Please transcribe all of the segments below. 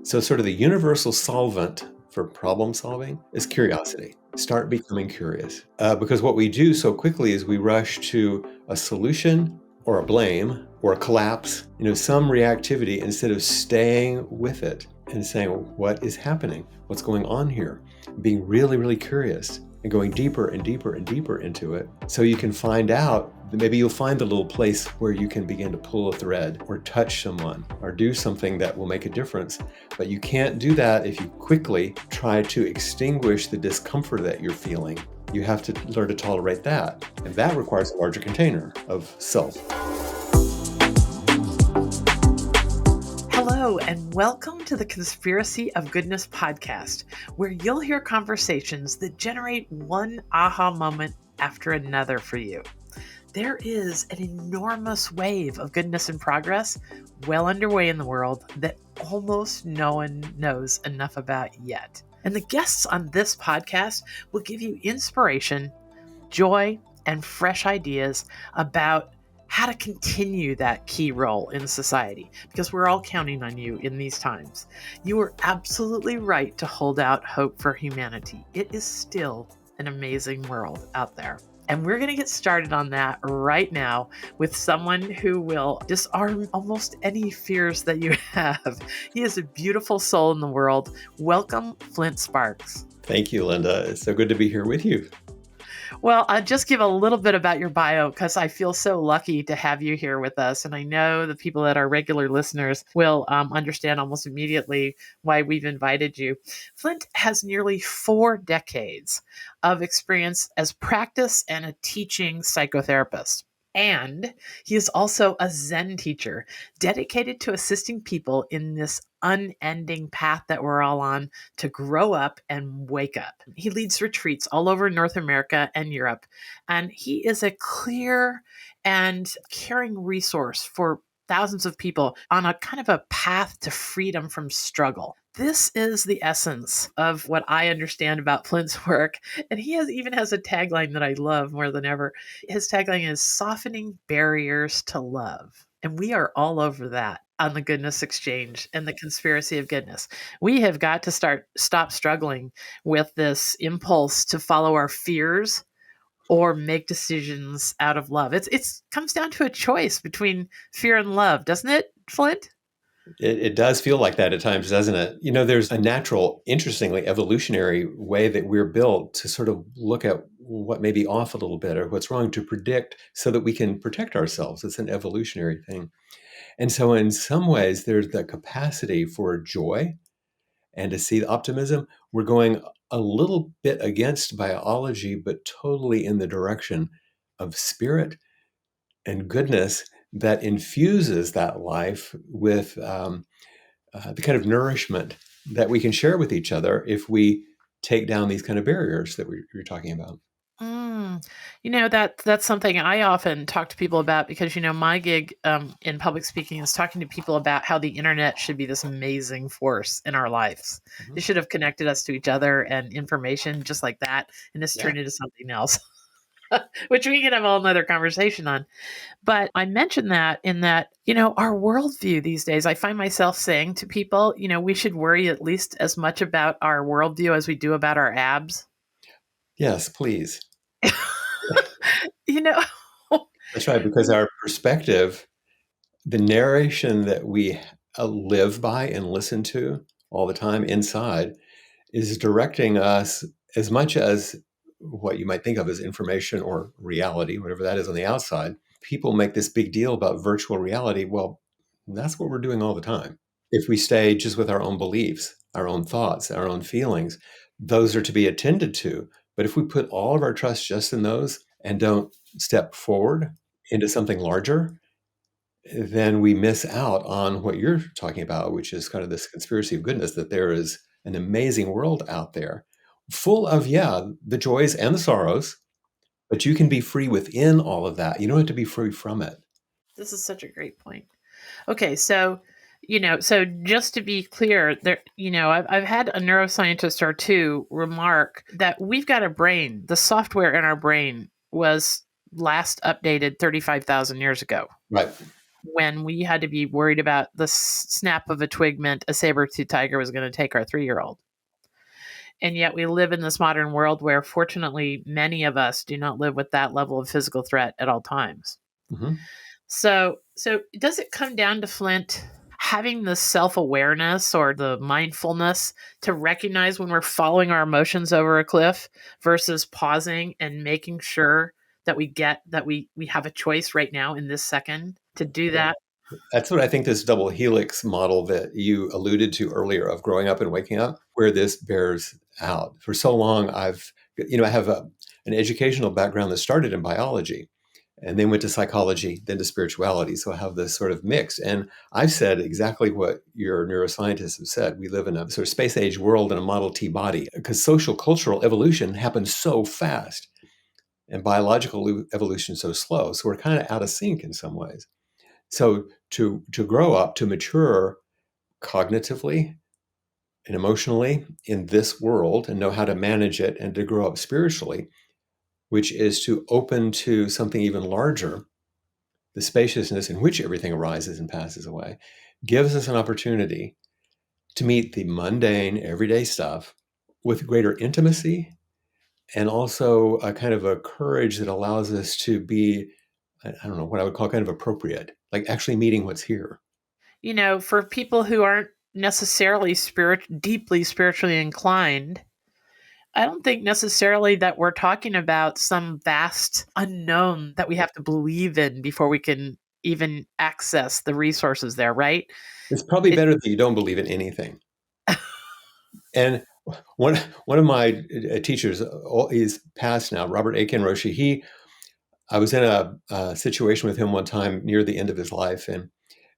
So, sort of the universal solvent for problem solving is curiosity. Start becoming curious. Because what we do so quickly is we rush to a solution or a blame or a collapse, some reactivity instead of staying with it and saying, what is happening? What's going on here? Being really, really curious and going deeper and deeper and deeper into it so you can find out. Maybe you'll find the little place where you can begin to pull a thread or touch someone or do something that will make a difference. But you can't do that if you quickly try to extinguish the discomfort that you're feeling. You have to learn to tolerate that. And that requires a larger container of self. Hello, and welcome to the Conspiracy of Goodness podcast, where you'll hear conversations that generate one aha moment after another for you. There is an enormous wave of goodness and progress well underway in the world that almost no one knows enough about yet. And the guests on this podcast will give you inspiration, joy, and fresh ideas about how to continue that key role in society, because we're all counting on you in these times. You are absolutely right to hold out hope for humanity. It is still an amazing world out there. And we're going to get started on that right now with someone who will disarm almost any fears that you have. He is a beautiful soul in the world. Welcome, Flint Sparks. Thank you, Linda. It's so good to be here with you. Well, I'll just give a little bit about your bio because I feel so lucky to have you here with us. And I know the people that are regular listeners will understand almost immediately why we've invited you. Flint has nearly 4 decades of experience as practice and a teaching psychotherapist. And he is also a Zen teacher dedicated to assisting people in this unending path that we're all on to grow up and wake up. He leads retreats all over North America and Europe, and he is a clear and caring resource for thousands of people on a kind of a path to freedom from struggle. This is the essence of what I understand about Flint's work. And he even has a tagline that I love more than ever. His tagline is softening barriers to love. And we are all over that on the Goodness Exchange and the Conspiracy of Goodness. We have got to stop struggling with this impulse to follow our fears or make decisions out of love. It comes down to a choice between fear and love, doesn't it, Flint? It does feel like that at times, doesn't it? There's a natural, interestingly evolutionary way that we're built to sort of look at what may be off a little bit or what's wrong to predict so that we can protect ourselves. It's an evolutionary thing. And so in some ways, there's the capacity for joy and to see the optimism. We're going a little bit against biology, but totally in the direction of spirit and goodness that infuses that life with the kind of nourishment that we can share with each other if we take down these kind of barriers that you're talking about. That's something I often talk to people about because, my gig in public speaking is talking to people about how the internet should be this amazing force in our lives. Mm-hmm. It should have connected us to each other and information just like that. And it's turned into something else, which we can have a whole nother conversation on. But I mentioned that in that, our worldview these days, I find myself saying to people, we should worry at least as much about our worldview as we do about our abs. Yes, please. That's right, because our perspective, the narration that we live by and listen to all the time inside is directing us as much as what you might think of as information or reality, whatever that is on the outside. People make this big deal about virtual reality. Well, that's what we're doing all the time. If we stay just with our own beliefs, our own thoughts, our own feelings, those are to be attended to. But if we put all of our trust just in those and don't step forward into something larger, then we miss out on what you're talking about, which is kind of this conspiracy of goodness, that there is an amazing world out there full of, the joys and the sorrows, but you can be free within all of that. You don't have to be free from it. This is such a great point. Okay, so just to be clear, there, I've had a neuroscientist or two remark that we've got a brain. The software in our brain was last updated 35,000 years ago. Right. when we had to be worried about the snap of a twig meant a saber-toothed tiger was going to take our 3-year-old. And yet we live in this modern world where, fortunately, many of us do not live with that level of physical threat at all times. Mhm. So does it come down to, Flint, having the self-awareness or the mindfulness to recognize when we're following our emotions over a cliff versus pausing and making sure that we get that we have a choice right now in this second to do that? That's what I think this double helix model that you alluded to earlier of growing up and waking up, where this bears out. For so long, I have an educational background that started in biology and then went to psychology, then to spirituality. So I have this sort of mix. And I've said exactly what your neuroscientists have said. We live in a sort of space age world in a Model T body because social cultural evolution happens so fast and biological evolution so slow. So we're kind of out of sync in some ways. So to grow up, to mature cognitively and emotionally in this world and know how to manage it, and to grow up spiritually, which is to open to something even larger, the spaciousness in which everything arises and passes away, gives us an opportunity to meet the mundane, everyday stuff with greater intimacy, and also a kind of a courage that allows us to be, I don't know, what I would call kind of appropriate, like actually meeting what's here. For people who aren't necessarily deeply spiritually inclined, I don't think necessarily that we're talking about some vast unknown that we have to believe in before we can even access the resources there, right? It's probably It better that you don't believe in anything. And one of my teachers, he's passed now, Robert Aiken Roshi. I was in a situation with him one time near the end of his life, and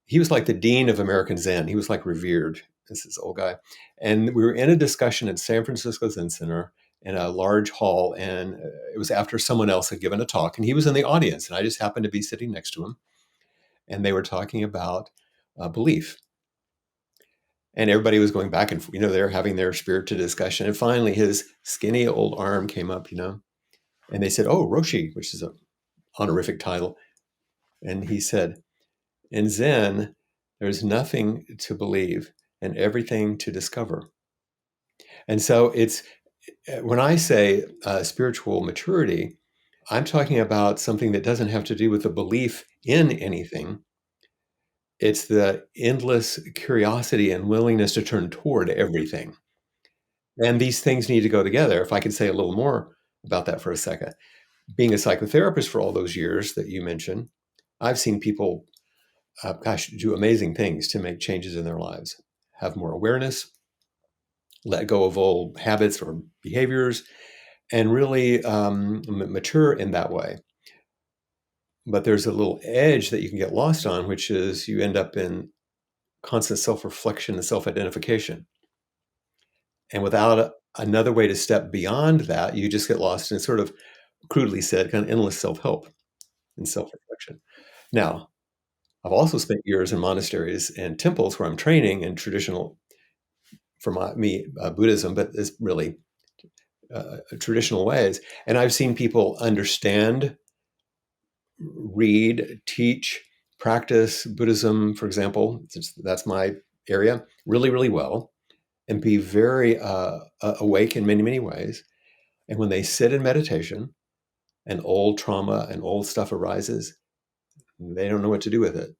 he was like the dean of American Zen. He was like revered. This is old guy, and we were in a discussion at San Francisco Zen Center in a large hall, and it was after someone else had given a talk, and he was in the audience, and I just happened to be sitting next to him, and they were talking about belief. And everybody was going back and they're having their spirited discussion. And finally, his skinny old arm came up, and they said, "Oh, Roshi," which is a honorific title. And he said, "In Zen, there's nothing to believe and everything to discover." And so it's when I say spiritual maturity, I'm talking about something that doesn't have to do with the belief in anything. It's the endless curiosity and willingness to turn toward everything. And these things need to go together. If I could say a little more about that for a second. Being a psychotherapist for all those years that you mentioned, I've seen people, do amazing things to make changes in their lives, have more awareness, let go of old habits or behaviors, and really mature in that way. But there's a little edge that you can get lost on, which is you end up in constant self reflection and self identification. And without another way to step beyond that, you just get lost in, sort of crudely said, kind of endless self help and self reflection. Now, I've also spent years in monasteries and temples where I'm training in traditional, for me, Buddhism, but it's really traditional ways. And I've seen people understand, read, teach, practice Buddhism, for example, since that's my area, really, really well, and be very awake in many, many ways. And when they sit in meditation and old trauma and old stuff arises, they don't know what to do with it.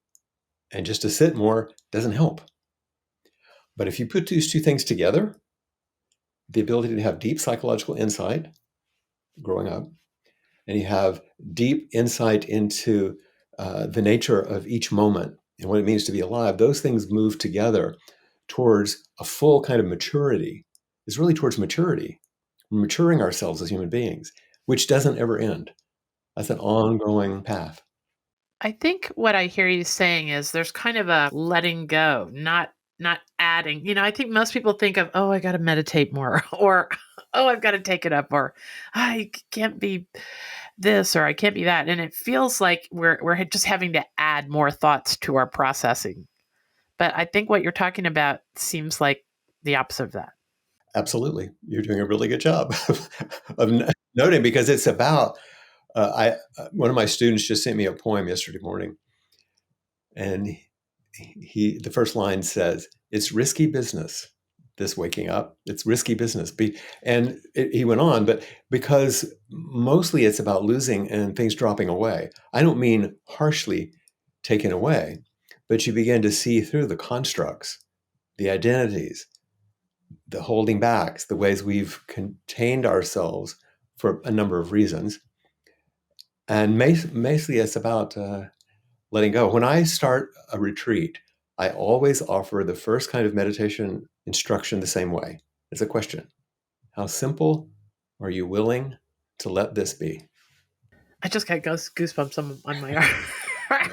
And just to sit more doesn't help. But if you put these two things together, the ability to have deep psychological insight growing up, and you have deep insight into the nature of each moment and what it means to be alive, those things move together towards a full kind of maturity. It's really towards maturity. We're maturing ourselves as human beings, which doesn't ever end. That's an ongoing path. I think what I hear you saying is there's kind of a letting go, not adding. I think most people think of, oh, I got to meditate more, or oh, I've got to take it up, or I can't be this, or I can't be that, and it feels like we're just having to add more thoughts to our processing. But I think what you're talking about seems like the opposite of that. Absolutely. You're doing a really good job of noting, because it's about, one of my students just sent me a poem yesterday morning, And the first line says, "It's risky business, this waking up. It's risky business." And he went on, but because mostly it's about losing and things dropping away. I don't mean harshly taken away, but you begin to see through the constructs, the identities, the holding backs, the ways we've contained ourselves for a number of reasons. And mostly it's about letting go. When I start a retreat, I always offer the first kind of meditation instruction the same way. It's a question. How simple are you willing to let this be? I just got goosebumps on my You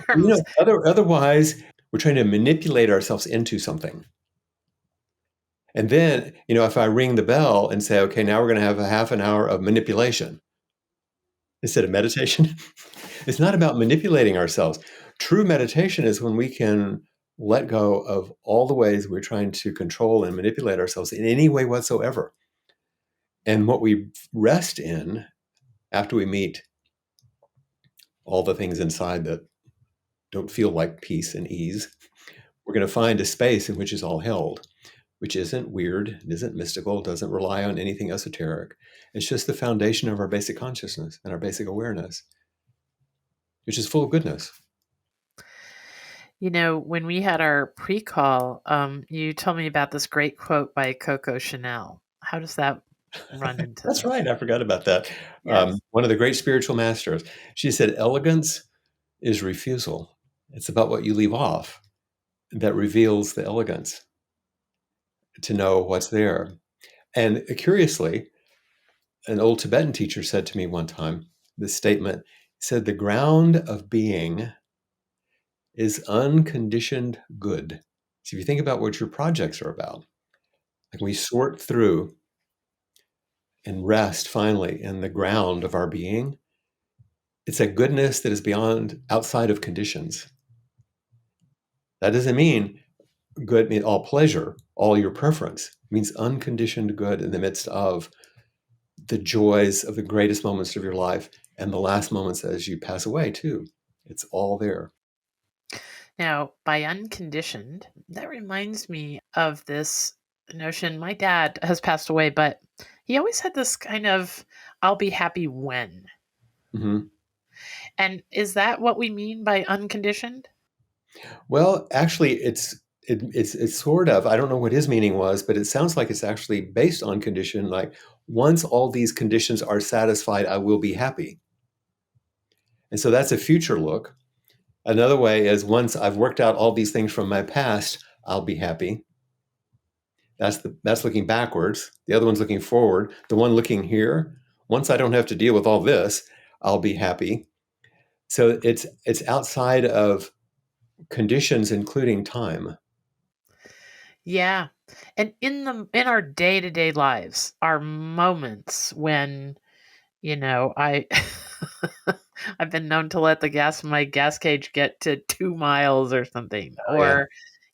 arms. know, otherwise, we're trying to manipulate ourselves into something. And then, if I ring the bell and say, okay, now we're going to have a half an hour of manipulation instead of meditation, it's not about manipulating ourselves. True meditation is when we can let go of all the ways we're trying to control and manipulate ourselves in any way whatsoever. And what we rest in after we meet all the things inside that don't feel like peace and ease, we're going to find a space in which is all held, which isn't weird, it isn't mystical, doesn't rely on anything esoteric. It's just the foundation of our basic consciousness and our basic awareness, which is full of goodness. When we had our pre-call, you told me about this great quote by Coco Chanel. How does that run into That's this? right. I forgot about that. Yes. One of the great spiritual masters. She said, "Elegance is refusal. It's about what you leave off that reveals the elegance to know what's there." And curiously, an old Tibetan teacher said to me one time this statement. He said, "The ground of being is unconditioned good." So if you think about what your projects are about, like we sort through and rest finally in the ground of our being, it's a goodness that is beyond outside of conditions. That doesn't mean good mean all pleasure, all your preference. It means unconditioned good in the midst of the joys of the greatest moments of your life and the last moments as you pass away too. It's all there. Now, by unconditioned, that reminds me of this notion. My dad has passed away, but he always had this kind of "I'll be happy when." Mhm. And is that what we mean by unconditioned? Well, actually, it's sort of. I don't know what his meaning was, but it sounds like it's actually based on condition. Like once all these conditions are satisfied, I will be happy. And so that's a future look. Another way is once I've worked out all these things from my past, I'll be happy. That's looking backwards. The other one's looking forward. The one looking here, once I don't have to deal with all this, I'll be happy. So it's outside of conditions, including time. Yeah. And in our day-to-day lives, our moments when, I I've been known to let my gas cage get to 2 miles or something, Oh yeah. or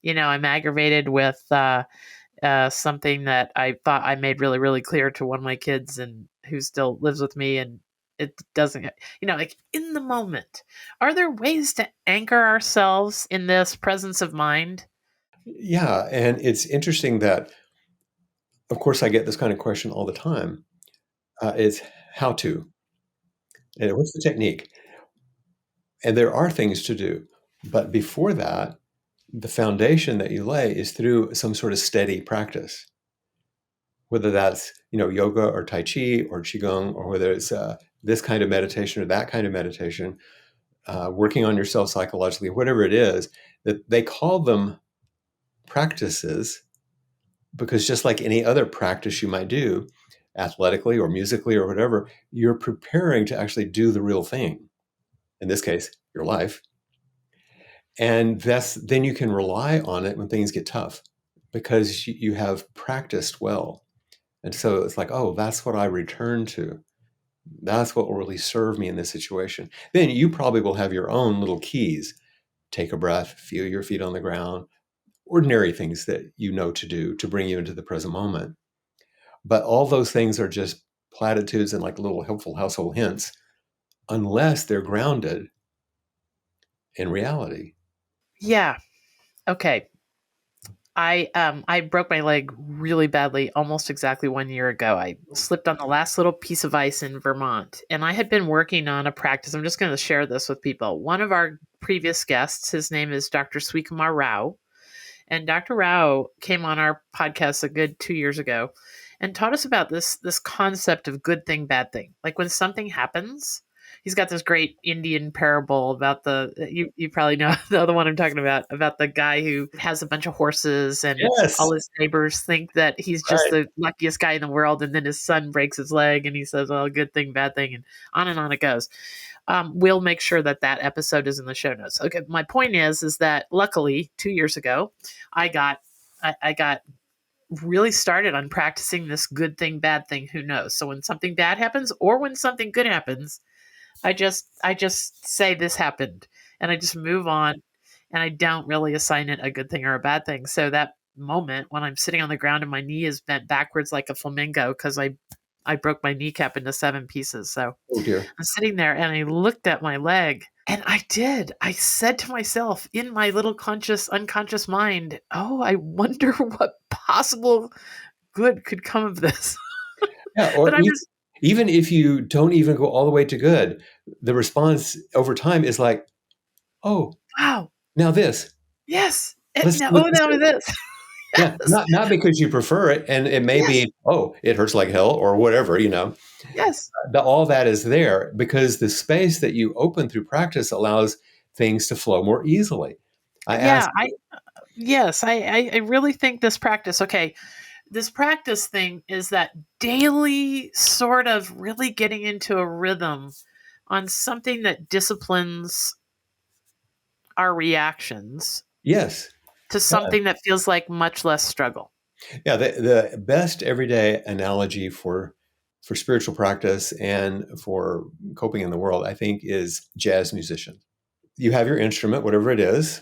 I'm aggravated with something that I thought I made really, really clear to one of my kids and who still lives with me, and it doesn't, like in the moment. Are there ways to anchor ourselves in this presence of mind? Yeah, and it's interesting that, of course, I get this kind of question all the time. It's how to, and what's the technique? And there are things to do, but before that, the foundation that you lay is through some sort of steady practice, whether that's yoga or tai chi or qigong, or whether it's this kind of meditation or that kind of meditation, working on yourself psychologically, whatever it is. That they call them practices because just like any other practice you might do, athletically or musically or whatever, you're preparing to actually do the real thing. In this case, your life. And then you can rely on it when things get tough because you have practiced well. And so it's like, oh, that's what I return to. That's what will really serve me in this situation. Then you probably will have your own little keys. Take a breath, feel your feet on the ground, ordinary things that you know to do to bring you into the present moment. But all those things are just platitudes and like little helpful household hints unless they're grounded in reality. Yeah. Okay. I broke my leg really badly almost exactly 1 year ago. I slipped on the last little piece of ice in Vermont, and I had been working on a practice. I'm just going to share this with people. One of our previous guests, his name is Dr. Sweekumar Rao, and Dr. Rao came on our podcast a good 2 years ago and taught us about this concept of good thing, bad thing. Like when something happens, he's got this great Indian parable about you probably know the one I'm talking about the guy who has a bunch of horses and Yes, all his neighbors think that he's just right. the luckiest guy in the world, and then his son breaks his leg and he says, "Oh, good thing, bad thing," and on it goes. We'll make sure that that episode is in the show notes. Okay, my point is that luckily 2 years ago, I got I got really started on practicing this good thing, bad thing. Who knows? So when something bad happens or when something good happens, I just say this happened, and I just move on, and I don't really assign it a good thing or a bad thing. So that moment when I'm sitting on the ground and my knee is bent backwards like a flamingo because I broke my kneecap into 7 pieces. So Oh dear. I'm sitting there and I looked at my leg and I did. I said to myself in my little conscious, unconscious mind, oh, I wonder what possible good could come of this. Yeah, or But I was, even if you don't even go all the way to good, the response over time is like, "Oh, wow, now this. yes. Let's see Now, what oh, this now is." this. Yeah, Yes, not because you prefer it, and it may yes, be, "Oh, it hurts like hell," or whatever, yes. all that is there because the space that you open through practice allows things to flow more easily. I Yeah, asked, yes, I really think this practice, okay, this practice thing is that daily sort of really getting into a rhythm on something that disciplines our reactions yes. to Yeah, something that feels like much less struggle. yeah, the best everyday analogy for spiritual practice and for coping in the world, I think, is jazz musician. You have your instrument, whatever it is.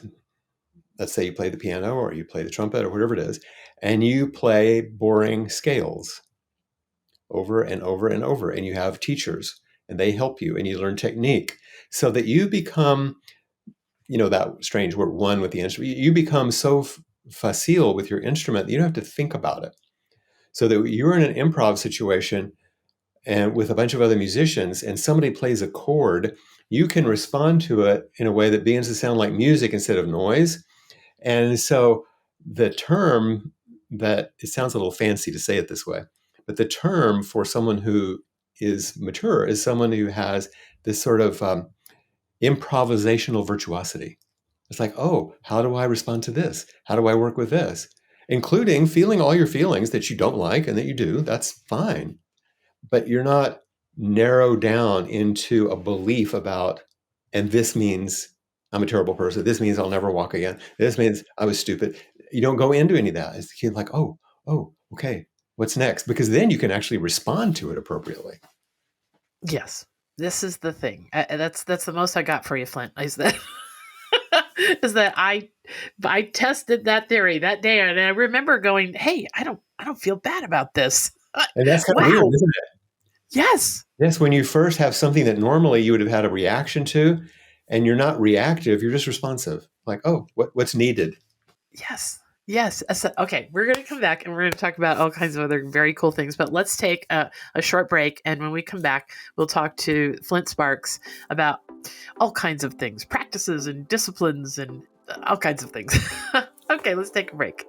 Let's say you play the piano or you play the trumpet or whatever it is, and you play boring scales over and over and over. And you have teachers and they help you and you learn technique so that you become, that strange word, one with the instrument. You become so facile with your instrument that you don't have to think about it. So that you're in an improv situation and with a bunch of other musicians and somebody plays a chord, you can respond to it in a way that begins to sound like music instead of noise. And so the term that it sounds a little fancy to say it this way, but the term for someone who is mature is someone who has this sort of improvisational virtuosity. It's like, oh, how do I respond to this? How do I work with this? Including feeling all your feelings that you don't like and that you do. That's fine. But you're not narrowed down into a belief about, and this means I'm a terrible person. This means I'll never walk again. This means I was stupid. You don't go into any of that. It's kind of like, oh, okay, what's next? Because then you can actually respond to it appropriately. Yes, this is the thing. That's the most I got for you, Flint. Is that is that I tested that theory that day, and I remember going, "Hey, I don't feel bad about this." And that's kind of weird, Wow. isn't it? Yes. Yes, when you first have something that normally you would have had a reaction to, and you're not reactive, you're just responsive. Like, oh, what's needed? Yes. Yes. Okay, we're going to come back and we're going to talk about all kinds of other very cool things. But let's take a short break. And when we come back, we'll talk to Flint Sparks about all kinds of things, practices and disciplines and all kinds of things. Okay, let's take a break.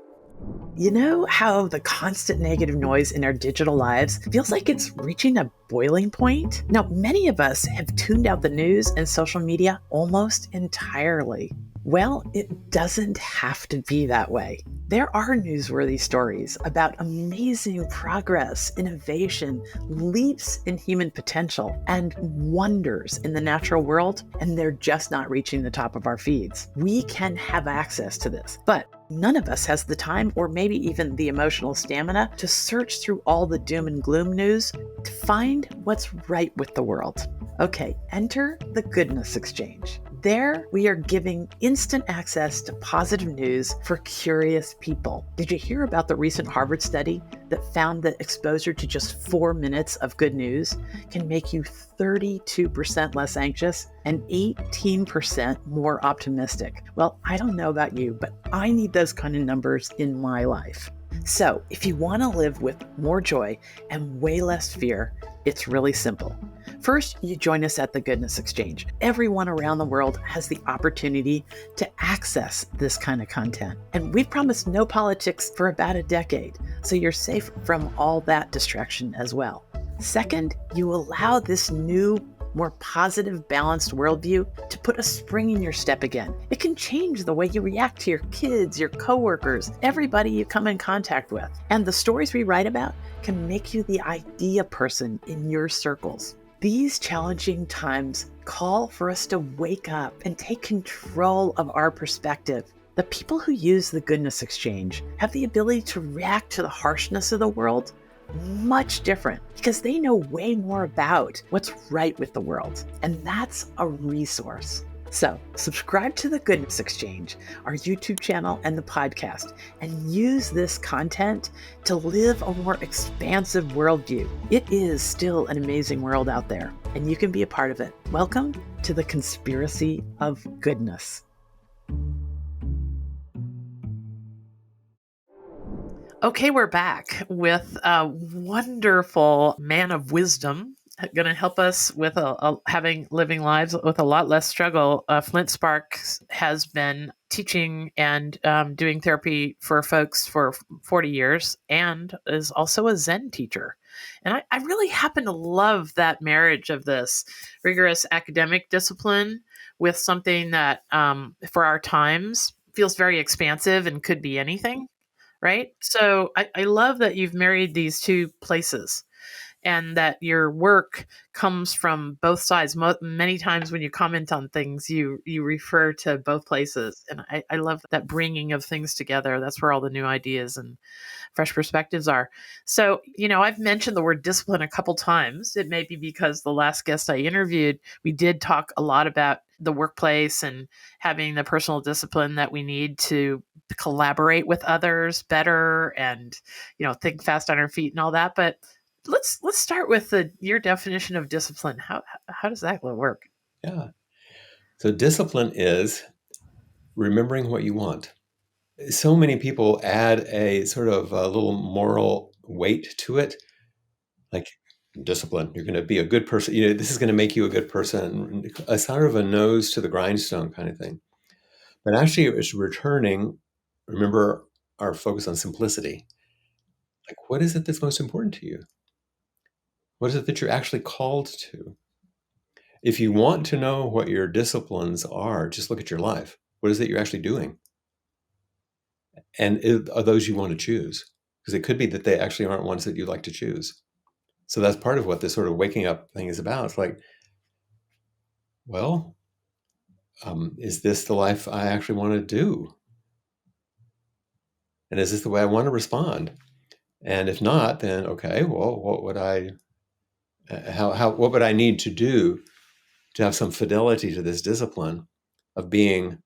You know how the constant negative noise in our digital lives feels like it's reaching a boiling point? Now, many of us have tuned out the news and social media almost entirely. Well, it doesn't have to be that way. There are newsworthy stories about amazing progress, innovation, leaps in human potential, and wonders in the natural world, and they're just not reaching the top of our feeds. We can have access to this, but none of us has the time or maybe even the emotional stamina to search through all the doom and gloom news to find what's right with the world. Okay, enter the Goodness Exchange. There, we are giving instant access to positive news for curious people. Did you hear about the recent Harvard study that found that exposure to just 4 minutes of good news can make you 32% less anxious and 18% more optimistic. Well, I don't know about you, but I need those kind of numbers in my life. So, if you want to live with more joy and way less fear, it's really simple. First, you join us at the Goodness Exchange. Everyone around the world has the opportunity to access this kind of content. And we've promised no politics for about a decade, so you're safe from all that distraction as well. Second, you allow this new, more positive, balanced worldview to put a spring in your step again. It can change the way you react to your kids, your coworkers, everybody you come in contact with. And the stories we write about can make you the idea person in your circles. These challenging times call for us to wake up and take control of our perspective. The people who use the Goodness Exchange have the ability to react to the harshness of the world much different because they know way more about what's right with the world. And that's a resource. So subscribe to the Goodness Exchange, our YouTube channel and the podcast, and use this content to live a more expansive worldview. It is still an amazing world out there, and you can be a part of it. Welcome to the Conspiracy of Goodness. Okay, we're back with a wonderful man of wisdom, going to help us with having living lives with a lot less struggle. Flint Sparks has been teaching and doing therapy for folks for 40 years and is also a Zen teacher. And I really happen to love that marriage of this rigorous academic discipline with something that for our times feels very expansive and could be anything. Right. So I love that you've married these two places and that your work comes from both sides. Many times when you comment on things, you refer to both places. And I love that bringing of things together. That's where all the new ideas and fresh perspectives are. So, I've mentioned the word discipline a couple times. It may be because the last guest I interviewed, we did talk a lot about the workplace and having the personal discipline that we need to collaborate with others better and, think fast on our feet and all that. But let's start with your definition of discipline. How does that work? Yeah. So discipline is remembering what you want. So many people add a sort of a little moral weight to it, like discipline. You're going to be a good person. This is going to make you a good person. A sort of a nose to the grindstone kind of thing. But actually, it's returning. Remember our focus on simplicity. Like, what is it that's most important to you? What is it that you're actually called to? If you want to know what your disciplines are, just look at your life. What is it you're actually doing? And are those you want to choose? Because it could be that they actually aren't ones that you'd like to choose. So that's part of what this sort of waking up thing is about. It's like, well, is this the life I actually want to do? And is this the way I want to respond? And if not, then okay, well, what would what would I need to do to have some fidelity to this discipline of being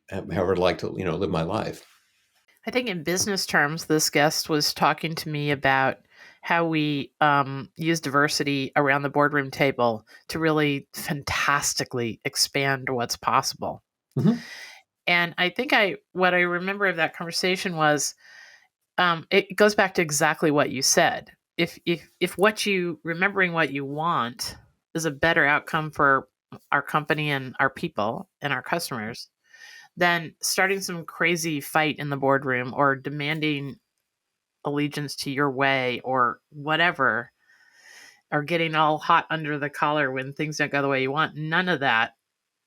however I'd like to, live my life? I think in business terms, this guest was talking to me about how we use diversity around the boardroom table to really fantastically expand what's possible. Mm-hmm. And I think what I remember of that conversation was it goes back to exactly what you said. If remembering what you want is a better outcome for our company and our people and our customers, then starting some crazy fight in the boardroom or demanding allegiance to your way or whatever, or getting all hot under the collar when things don't go the way you want, none of that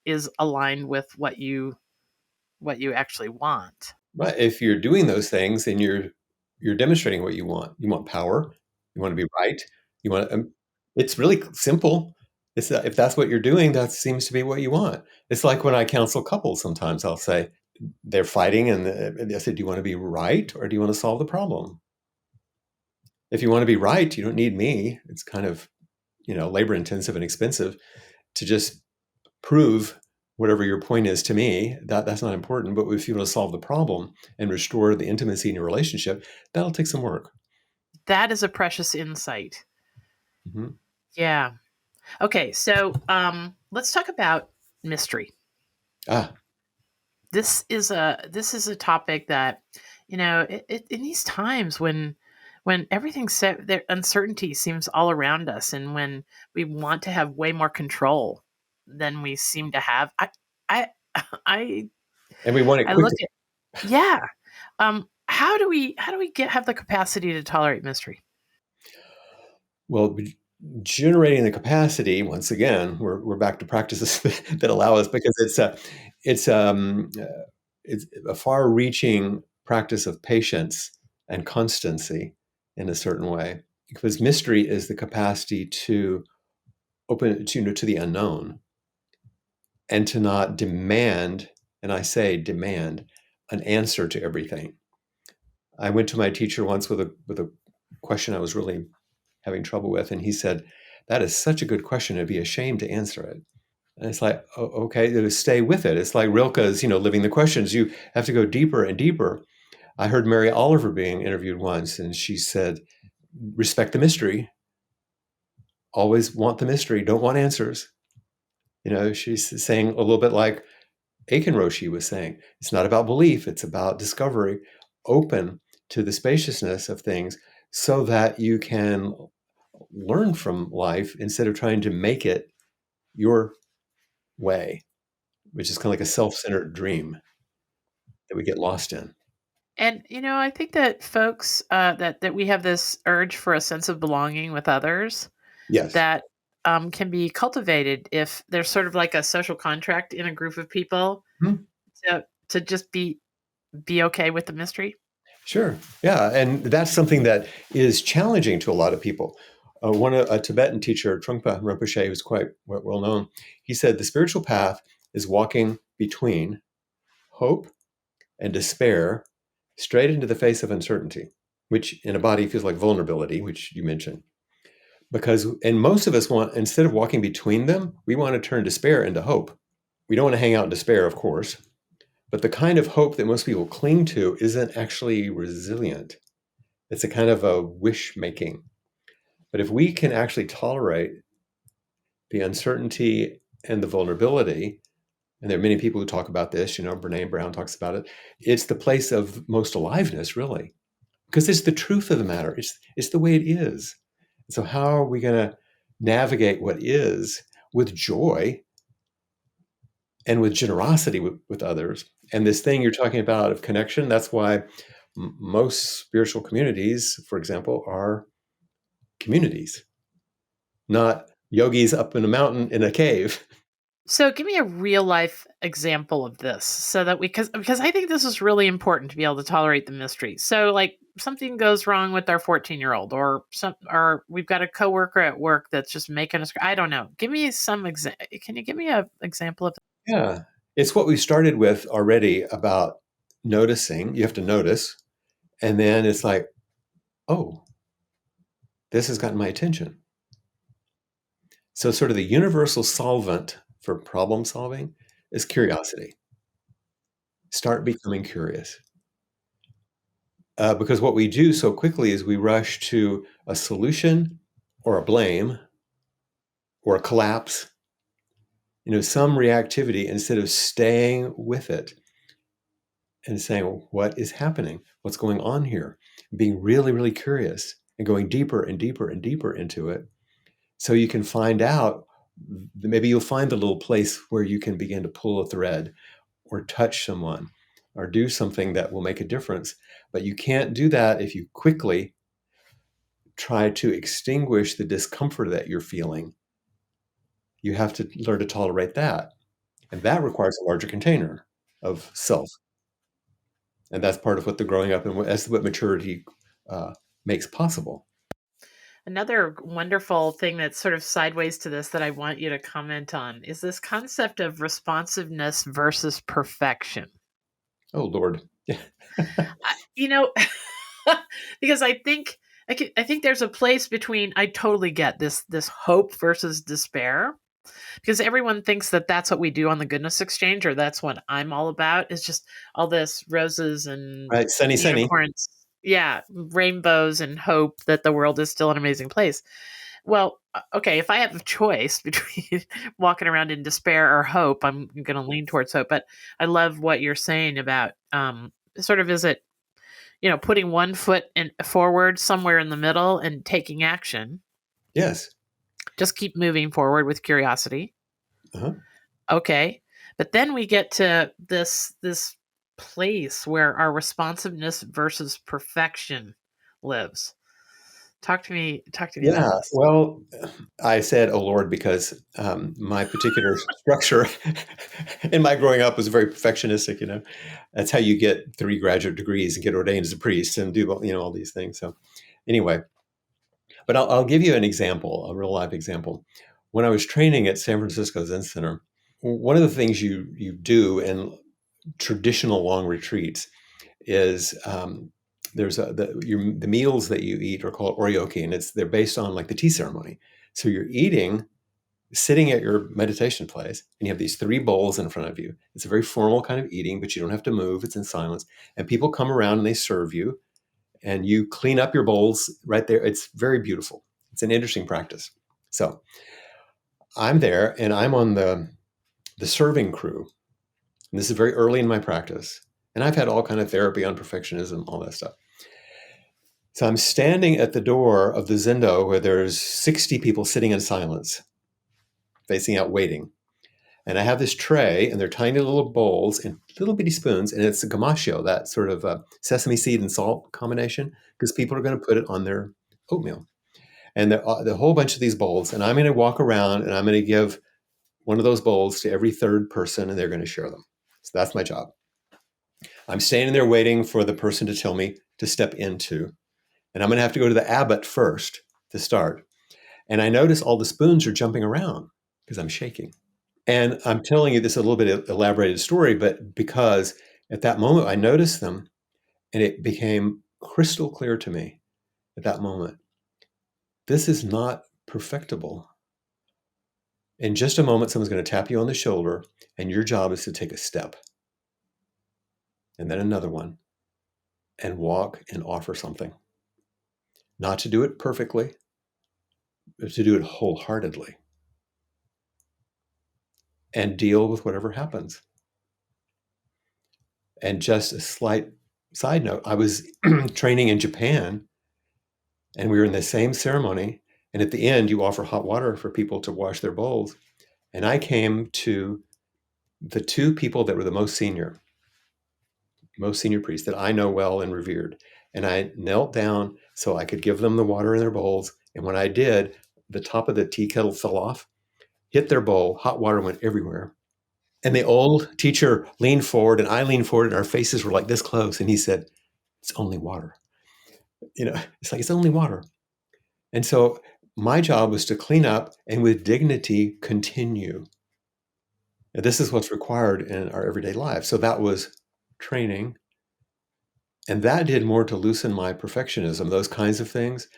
is aligned with what you actually want. Right. If you're doing those things, then you're demonstrating what you want. You want power. You want to be right. You want. It's really simple. It's if that's what you're doing, that seems to be what you want. It's like when I counsel couples. Sometimes I'll say they're fighting, and I say, "Do you want to be right, or do you want to solve the problem?" If you want to be right, you don't need me. It's kind of labor intensive and expensive to just prove whatever your point is to me. That's not important. But if you want to solve the problem and restore the intimacy in your relationship, that'll take some work. that is a precious insight. Mhm. Yeah. Okay, so let's talk about mystery. Ah, This is a topic that, in these times when everything set there, uncertainty seems all around us, and when we want to have way more control than we seem to have. I I and we want it I look quickly. at, yeah. How do we have the capacity to tolerate mystery? Well, generating the capacity, once again, we're back to practices that allow us, because it's it's a far-reaching practice of patience and constancy in a certain way. Because mystery is the capacity to open to, to the unknown, and to not demand, and I say demand, an answer to everything. I went to my teacher once with a question I was really having trouble with, and he said, "That is such a good question. I'd be ashamed to answer it." And it's like, oh, okay, to stay with it. It's like Rilke's, living the questions. You have to go deeper and deeper. I heard Mary Oliver being interviewed once, and she said, "Respect the mystery. Always want the mystery. Don't want answers." She's saying a little bit like Aiken Roshi was saying, it's not about belief, it's about discovery, open to the spaciousness of things, so that you can learn from life instead of trying to make it your way, which is kind of like a self-centered dream that we get lost in. And I think that folks, that we have this urge for a sense of belonging with others Yes. that can be cultivated if there's sort of like a social contract in a group of people Hmm. to just be okay with the mystery. Sure. Yeah. And that's something that is challenging to a lot of people. A Tibetan teacher, Trungpa Rinpoche, who's quite well known, he said the spiritual path is walking between hope and despair straight into the face of uncertainty, which in a body feels like vulnerability, which you mentioned. And most of us want, instead of walking between them, we want to turn despair into hope. We don't want to hang out in despair, of course, but the kind of hope that most people cling to isn't actually resilient. It's a kind of a wish making. But if we can actually tolerate the uncertainty and the vulnerability, and there are many people who talk about this, Brene Brown talks about it, it's the place of most aliveness, really, because it's the truth of the matter. It's the way it is. So how are we going to navigate what is with joy and with generosity with others? And this thing you're talking about of connection, that's why most spiritual communities, for example, are communities, not yogis up in a mountain in a cave. So give me a real life example of this so that because I think this is really important to be able to tolerate the mystery. So like something goes wrong with our 14-year-old or we've got a coworker at work that's just making us, I don't know. Give me can you give me a example of. Yeah. It's what we started with already about noticing. You have to notice. And then it's like, oh, this has gotten my attention. So, sort of the universal solvent for problem solving is curiosity. Start becoming curious. Because what we do so quickly is we rush to a solution or a blame or a collapse, some reactivity, instead of staying with it and saying, well, what is happening? What's going on here? Being really, really curious and going deeper and deeper and deeper into it, so you can find out, maybe you'll find the little place where you can begin to pull a thread or touch someone or do something that will make a difference. But you can't do that if you quickly try to extinguish the discomfort that you're feeling. You have to learn to tolerate that. And that requires a larger container of self. And that's part of what the growing up and that's what maturity uh, makes possible. Another wonderful thing that's sort of sideways to this that I want you to comment on is this concept of responsiveness versus perfection. Oh, Lord. I, you know, because I think there's a place between. I totally get this hope versus despair, because everyone thinks that that's what we do on the goodness exchange, or that's what I'm all about. Is just all this roses and Right. Sunny, sunny. unicorns. Yeah, rainbows and hope that the world is still an amazing place. Well, okay, if I have a choice between walking around in despair or hope, I'm going to lean towards hope. But I love what you're saying about sort of, is it, putting one foot in forward somewhere in the middle and taking action. Yes. Just keep moving forward with curiosity. Uh-huh. Okay. But then we get to this place where our responsiveness versus perfection lives. Talk to me about Yeah. this. Well, I said, "Oh Lord," because my particular structure in my growing up was very perfectionistic. That's how you get 3 graduate degrees and get ordained as a priest and do all these things. So, anyway, but I'll give you an example, a real life example. When I was training at San Francisco Zen Center, one of the things you do in traditional long retreats is the meals that you eat are called oryoki, and they're based on like the tea ceremony. So you're eating sitting at your meditation place, and you have these 3 bowls in front of you. It's a very formal kind of eating, but you don't have to move. It's in silence, and people come around and they serve you, and you clean up your bowls right there. It's very beautiful. It's an interesting practice. So I'm there, and I'm on the serving crew. And this is very early in my practice, and I've had all kind of therapy on perfectionism, all that stuff. So I'm standing at the door of the Zendo where there's 60 people sitting in silence, facing out waiting. And I have this tray, and they're tiny little bowls and little bitty spoons, and it's a gamasho, that sort of sesame seed and salt combination, because people are going to put it on their oatmeal. And the whole bunch of these bowls, and I'm going to walk around and I'm going to give one of those bowls to every third person, and they're going to share them. So that's my job. I'm standing there waiting for the person to tell me to step into, and I'm going to have to go to the abbot first to start. And I notice all the spoons are jumping around because I'm shaking. And I'm telling you this a little bit elaborated story, but because at that moment I noticed them, and it became crystal clear to me at that moment, this is not perfectible. In just a moment, someone's going to tap you on the shoulder, and your job is to take a step and then another one and walk and offer something. Not to do it perfectly, but to do it wholeheartedly and deal with whatever happens. And just a slight side note, I was training in Japan, and we were in the same ceremony. And at the end, you offer hot water for people to wash their bowls. And I came to the 2 people that were the most senior priests that I know well and revered. And I knelt down so I could give them the water in their bowls. And when I did, the top of the tea kettle fell off, hit their bowl, hot water went everywhere. And the old teacher leaned forward, and I leaned forward, and our faces were like this close. And he said, "It's only water." It's like, it's only water. And so my job was to clean up and with dignity continue. And this is what's required in our everyday life. So that was training. And that did more to loosen my perfectionism, those kinds of things,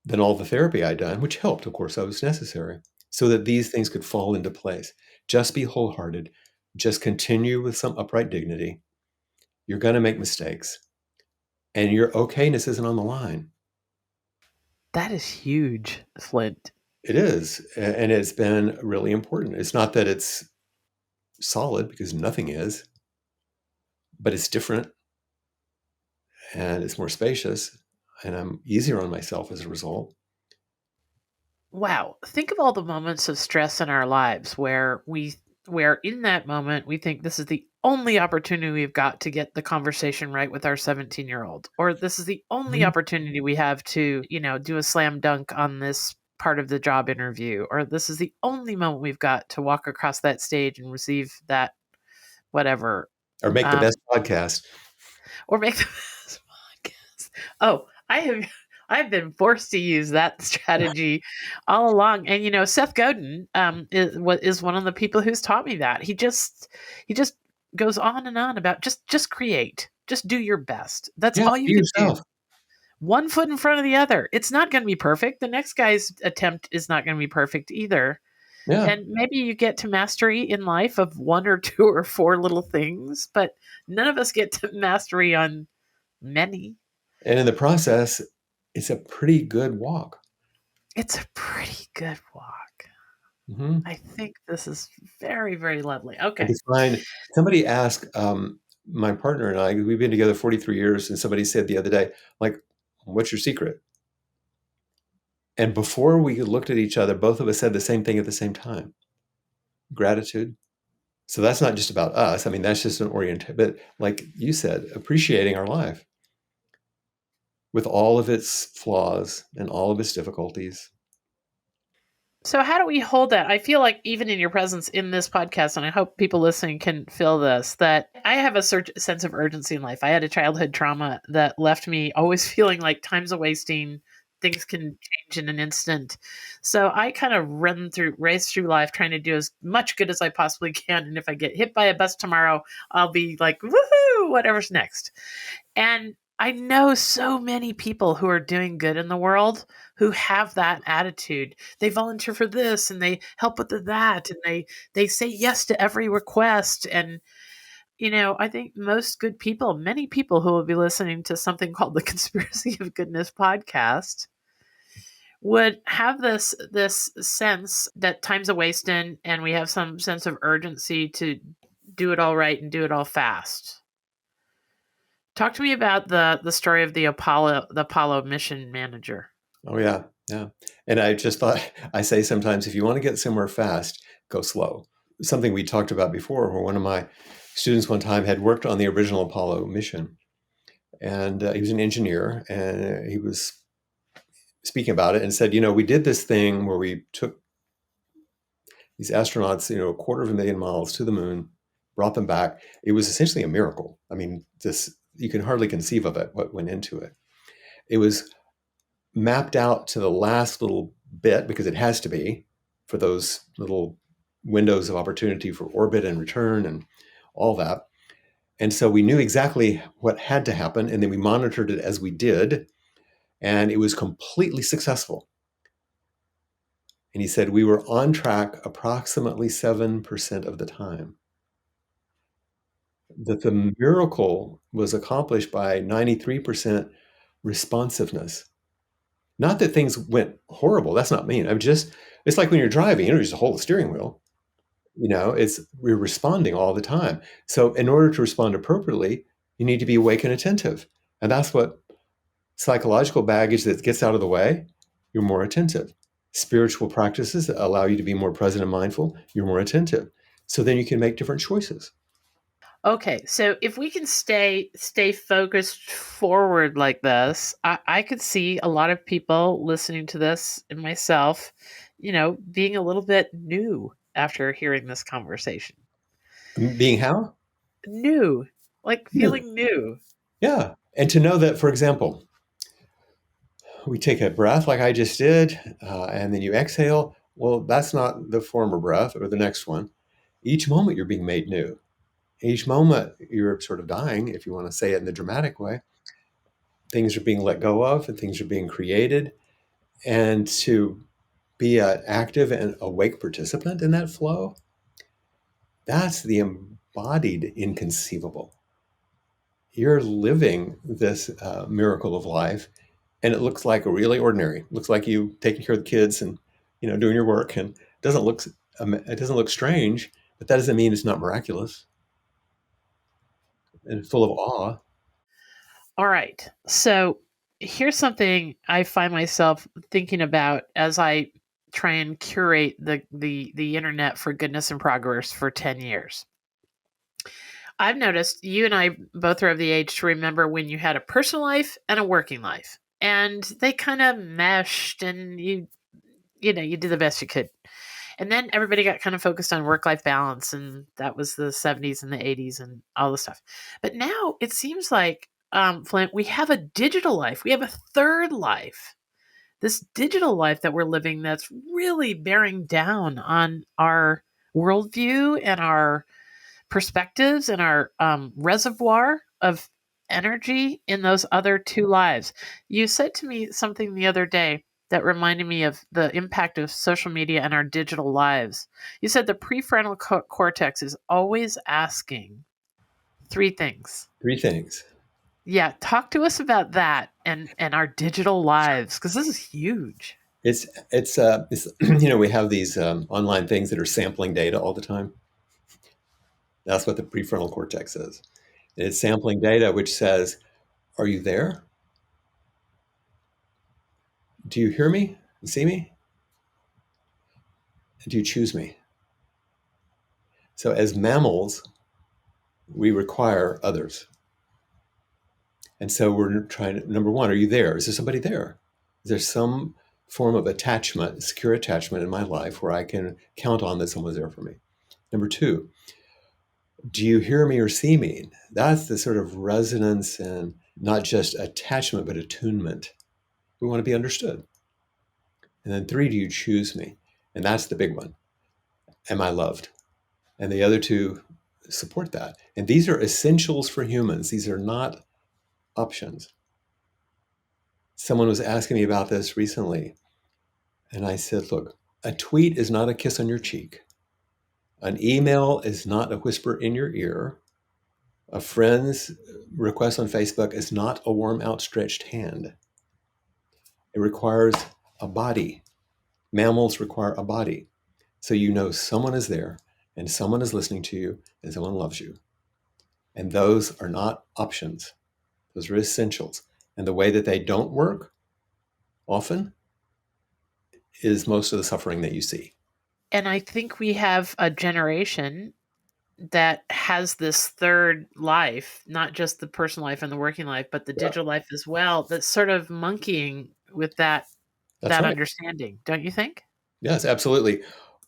than all the therapy I'd done, which helped, of course, that was necessary, so that these things could fall into place. Just be wholehearted. Just continue with some upright dignity. You're going to make mistakes, and your okayness isn't on the line. That is huge, Flint. It is, and it's been really important. It's not that it's solid, because nothing is, but it's different, and it's more spacious, and I'm easier on myself as a result. Wow, think of all the moments of stress in our lives where in that moment we think this is the only opportunity we've got to get the conversation right with our 17-year-old, or this is the only Mhm. opportunity we have to, do a slam dunk on this part of the job interview, or this is the only moment we've got to walk across that stage and receive that whatever, Or make the um, best podcast. or make the best podcast. Oh, I've been forced to use that strategy all along. And Seth Godin is one of the people who's taught me that. He just goes on and on about just create. Just do your best. That's Yeah, all you be can do. yourself. One foot in front of the other. It's not going to be perfect. The next guy's attempt is not going to be perfect either. Yeah. And maybe you get to mastery in life of 1 or 2 or 4 little things, but none of us get to mastery on many. And in the process, it's a pretty good walk. It's a pretty good walk. Hmm. I think this is very, very lovely. I Okay. could find somebody asked my partner and I, we've been together 43 years, and somebody said the other day, like, what's your secret? And before we looked at each other, both of us said the same thing at the same time: gratitude. So that's not just about us. I mean, that's just an orient, but like you said, appreciating our life with all of its flaws and all of its difficulties. So, how do we hold that? I feel like even in your presence in this podcast, and I hope people listening can feel this, that I have a sense of urgency in life. I had a childhood trauma that left me always feeling like time's a wasting, things can change in an instant. So I kind of race through life trying to do as much good as I possibly can. And if I get hit by a bus tomorrow, I'll be like, woohoo, whatever's next. And I know so many people who are doing good in the world who have that attitude. They volunteer for this and they help with that and they say yes to every request. And I think most good people, many people who will be listening to something called the Conspiracy of Goodness podcast, would have this sense that time's a wasting and we have some sense of urgency to do it all right and do it all fast. Talk to me about the story of the Apollo mission manager. Oh, yeah. Yeah. And I just thought, I say sometimes, if you want to get somewhere fast, go slow. Something we talked about before, where one of my students one time had worked on the original Apollo mission. And he was an engineer, and he was speaking about it and said, we did this thing where we took these astronauts, a quarter of a million miles to the moon, brought them back. It was essentially a miracle. I mean, this, you can hardly conceive of it, what went into it. It was mapped out to the last little bit, because it has to be, for those little windows of opportunity for orbit and return and all that. And so we knew exactly what had to happen, and then we monitored it as we did, and it was completely successful. And he said we were on track approximately 7% of the time. That the miracle was accomplished by 93% responsiveness. Not that things went horrible. That's not mean. It's like when you're driving, you just hold the steering wheel. We're responding all the time. So in order to respond appropriately, you need to be awake and attentive. And that's what psychological baggage that gets out of the way, you're more attentive. Spiritual practices that allow you to be more present and mindful, you're more attentive. So then you can make different choices. Okay, so if we can stay focused forward like this, I could see a lot of people listening to this and myself, being a little bit new after hearing this conversation. Being how? New, like New. feeling new. Yeah. And to know that, for example, we take a breath like I just did, and then you exhale. Well, that's not the former breath or the next one. Each moment you're being made new. Each moment you're sort of dying, if you want to say it in the dramatic way. Things are being let go of and things are being created. And to be an active and awake participant in that flow, that's the embodied inconceivable. You're living this miracle of life, and it looks like really ordinary. It looks like you taking care of the kids and doing your work, and it doesn't look strange, but that doesn't mean it's not miraculous and full of awe. All right. So here's something I find myself thinking about as I try and curate the internet for goodness and progress for 10 years. I've noticed you and I both are of the age to remember when you had a personal life and a working life. And they kind of meshed and you did the best you could. And then everybody got kind of focused on work life balance, and that was the 70s and the 80s and all the stuff. But now it seems like, Flint, we have a digital life. We have a third life. This digital life that we're living that's really bearing down on our worldview and our perspectives and our reservoir of energy in those other two lives. You said to me something the other day that reminded me of the impact of social media and our digital lives. You said the prefrontal cortex is always asking three things. Three things. Yeah, talk to us about that and our digital lives because this is huge. It's we have these online things that are sampling data all the time. That's what the prefrontal cortex is. It's sampling data which says, "Are you there? Do you hear me? See me? Do you choose me?" So as mammals, we require others. And so we're trying to, number one, are you there? Is there somebody there? Is there some form of attachment, secure attachment in my life where I can count on that someone's there for me? Number two, do you hear me or see me? That's the sort of resonance and not just attachment, but attunement. We want to be understood. And then three, do you choose me? And that's the big one. Am I loved? And the other two support that. And these are essentials for humans. These are not options. Someone was asking me about this recently. And I said, look, a tweet is not a kiss on your cheek. An email is not a whisper in your ear. A friend's request on Facebook is not a warm, outstretched hand. It requires a body. Mammals require a body. So you know someone is there and someone is listening to you and someone loves you. And those are not options, those are essentials. And the way that they don't work often is most of the suffering that you see. And I think we have a generation that has this third life, not just the personal life and the working life, but the Yeah, digital life as well, that's sort of monkeying with that's that right. understanding, don't you think? Yes, absolutely.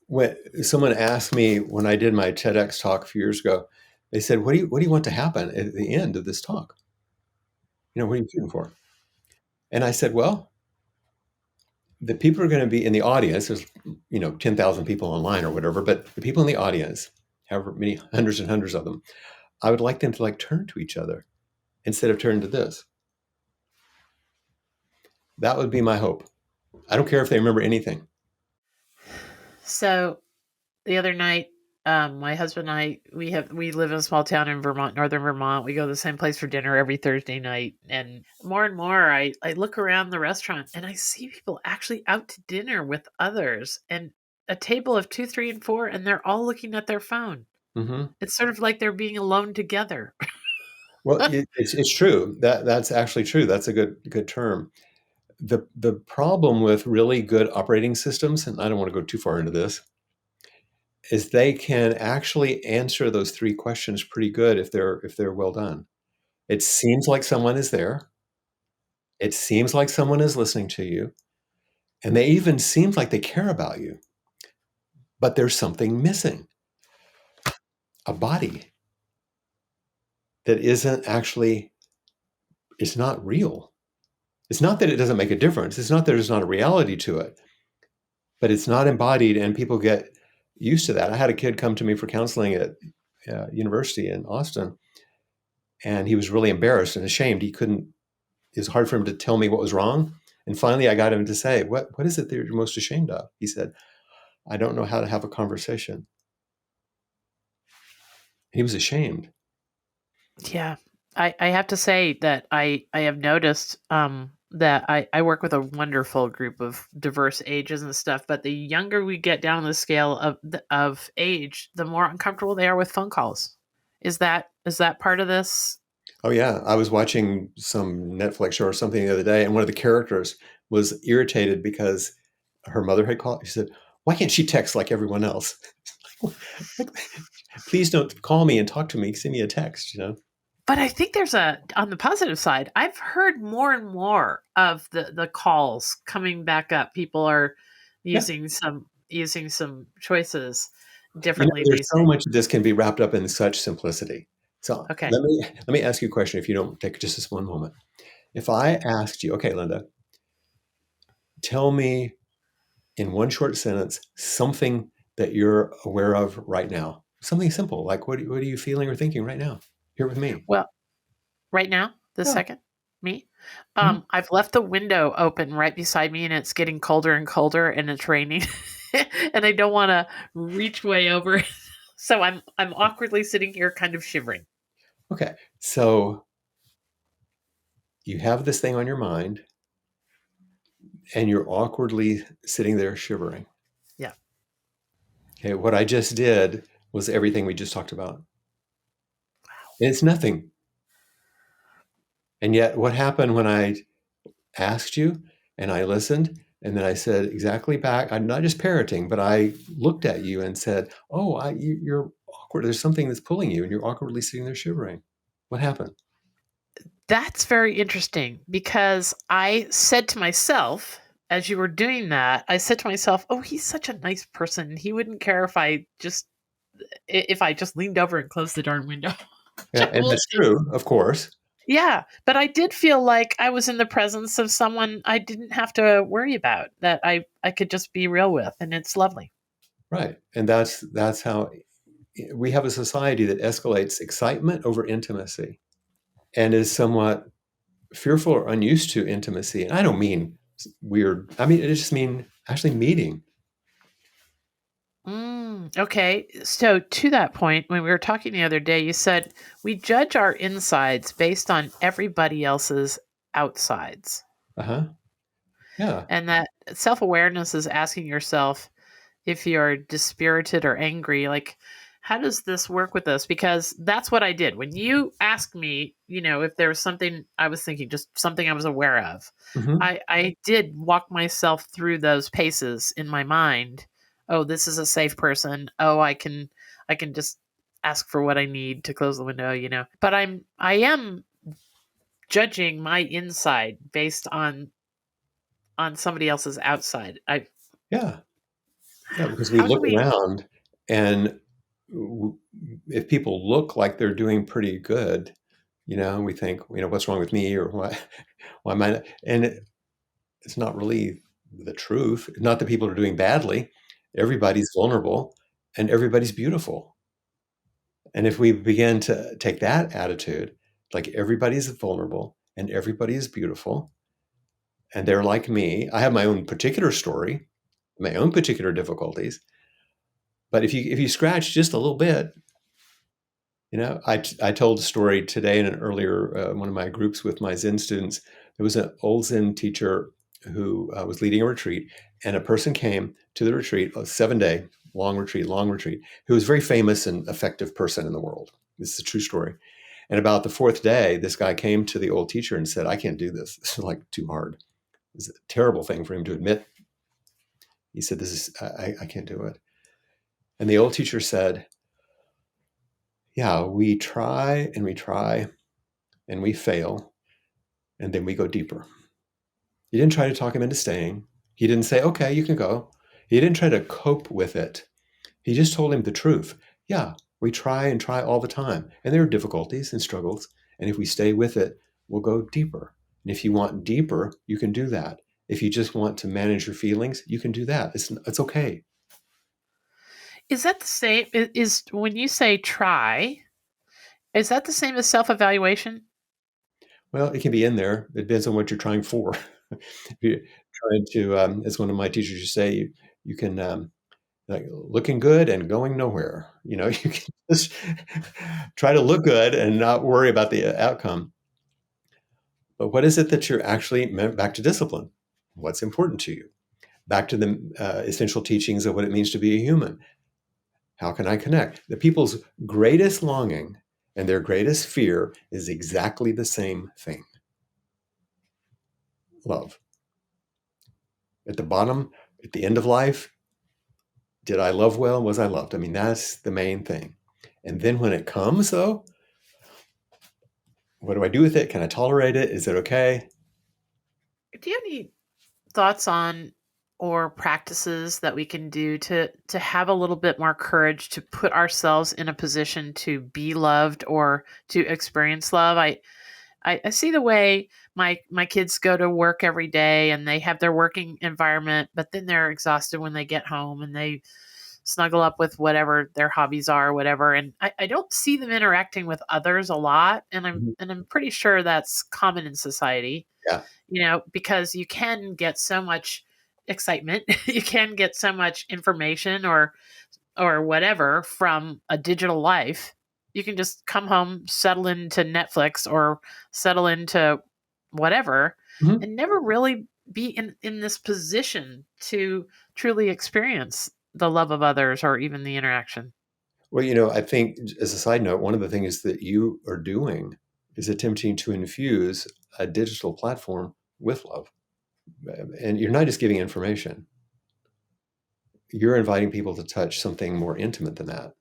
When someone asked me when I did my TEDx talk a few years ago, they said, what do you want to happen at the end of this talk? What are you shooting for?" And I said, well, the people are going to be in the audience. There's 10,000 people online or whatever, but the people in the audience, however many hundreds and hundreds of them, I would like them to like turn to each other instead of turn to this. That would be my hope. I don't care if they remember anything. So the other night, my husband and I we live in a small town in Vermont, northern Vermont. We go to the same place for dinner every Thursday night, and more, I look around the restaurant and I see people actually out to dinner with others, and a table of two, three, and four, and they're all looking at their phone. Hmm. It's sort of like they're being alone together. Well, it's true. That's actually true. That's a good term. The problem with really good operating systems, and I don't want to go too far into this, is they can actually answer those three questions pretty good if they're well done. It seems like someone is there. It seems like someone is listening to you, and they even seem like they care about you. But there's something missing, a body that isn't actually, it's not real. It's not that it doesn't make a difference. It's not that there's not a reality to it, but it's not embodied, and people get used to that. I had a kid come to me for counseling at university in Austin, and he was really embarrassed and ashamed. It was hard for him to tell me what was wrong. And finally, I got him to say, what is it that you're most ashamed of? He said, I don't know how to have a conversation. He was ashamed. Yeah. I have to say that I have noticed that I work with a wonderful group of diverse ages and stuff, but the younger we get down the scale of age, the more uncomfortable they are with phone calls. Is that part of this? Oh, yeah. I was watching some Netflix show or something the other day, and one of the characters was irritated because her mother had called. She said, why can't she text like everyone else? Please don't call me and talk to me. Send me a text. But I think there's a on the positive side, I've heard more and more of the calls coming back up. People are Yeah. using some choices differently There's these so days. much of this can be wrapped up in such simplicity. So Okay. let me ask you a question if you don't take just this one moment. If I asked you, okay, Linda, tell me in one short sentence something that you're aware of right now. Something simple, like what are you feeling or thinking right now? Here with me. Well, right now, this Yeah. second, me, Mhm. I've left the window open right beside me, and it's getting colder and colder, and it's raining, and I don't want to reach way over, so I'm awkwardly sitting here, kind of shivering. Okay. So You have this thing on your mind, and you're awkwardly sitting there shivering. Yeah. Okay, what I just did was everything we just talked about. And it's nothing. And yet, what happened when I asked you and I listened and then I said exactly back? I'm not just parroting, but I looked at you and said, "Oh, you're awkward. There's something that's pulling you, and you're awkwardly sitting there shivering. What happened?" That's very interesting because I said to myself, as you were doing that, I said to myself, "Oh, he's such a nice person. He wouldn't care if I just leaned over and closed the darn window." Yeah, and Well, that's true, of course. yeah, but I did feel like I was in the presence of someone I didn't have to worry about, that I could just be real with, and it's lovely. Right. And that's how we have a society that escalates excitement over intimacy and is somewhat fearful or unused to intimacy. And I don't mean weird. I mean, it just mean actually meeting. Okay. So to that point, when we were talking the other day, you said we judge our insides based on everybody else's outsides. Uh-huh. Yeah. And that self awareness is asking yourself, if you're dispirited or angry, like, how does this work with us? Because that's what I did. When you asked me, if there was something I was thinking, just something I was aware of, Hmm. I did walk myself through those paces in my mind. Oh, this is a safe person. Oh, I can just ask for what I need to close the window. But I am judging my inside based on somebody else's outside. I Yeah. Yeah. Because we How do look we around and w- if people look like they're doing pretty good, we think, what's wrong with me or why am I not? And it's not really the truth. Not that people are doing badly. Everybody's vulnerable and everybody's beautiful. And if we begin to take that attitude, like everybody's vulnerable and everybody is beautiful, and they're like me, I have my own particular story, my own particular difficulties. But if you scratch just a little bit, I told a story today in an earlier one of my groups with my Zen students. There was an old Zen teacher who was leading a retreat, and a person came to the retreat, a 7 day long retreat, who was a very famous and effective person in the world. This is a true story. And about the fourth day, this guy came to the old teacher and said, "I can't do this. This is like too hard." It's a terrible thing for him to admit. He said, "This is I can't do it." And the old teacher said, "Yeah, we try and we fail, and then we go deeper." He didn't try to talk him into staying. He didn't say, "Okay, you can go." He didn't try to cope with it. He just told him the truth. Yeah, we try and try all the time, and there are difficulties and struggles. And if we stay with it, we'll go deeper. And if you want deeper, you can do that. If you just want to manage your feelings, you can do that. It's okay. Is that the same? Is when you say try, is that the same as self evaluation? Well, it can be in there. It depends on what you're trying for. If you're trying to, as one of my teachers used to say, you can like looking good and going nowhere. You can just try to look good and not worry about the outcome. But what is it that you're actually meant back to discipline? What's important to you? Back to the essential teachings of what it means to be a human. How can I connect? The people's greatest longing and their greatest fear is exactly the same thing: love. At the bottom, at the end of life, did I love well? Was I loved? I mean, that's the main thing. And then when it comes, though, what do I do with it? Can I tolerate it? Is it okay? Do you have any thoughts on or practices that we can do to have a little bit more courage to put ourselves in a position to be loved or to experience love? I see the way my kids go to work every day and they have their working environment, but then they're exhausted when they get home and they snuggle up with whatever their hobbies are, or whatever. And I don't see them interacting with others a lot. And I'm Mhm. and I'm pretty sure that's common in society, Yeah. because you can get so much excitement, you can get so much information or whatever from a digital life. You can just come home, settle into Netflix or settle into whatever, Mhm. and never really be in this position to truly experience the love of others or even the interaction. Well, I think as a side note, one of the things that you are doing is attempting to infuse a digital platform with love. And you're not just giving information, you're inviting people to touch something more intimate than that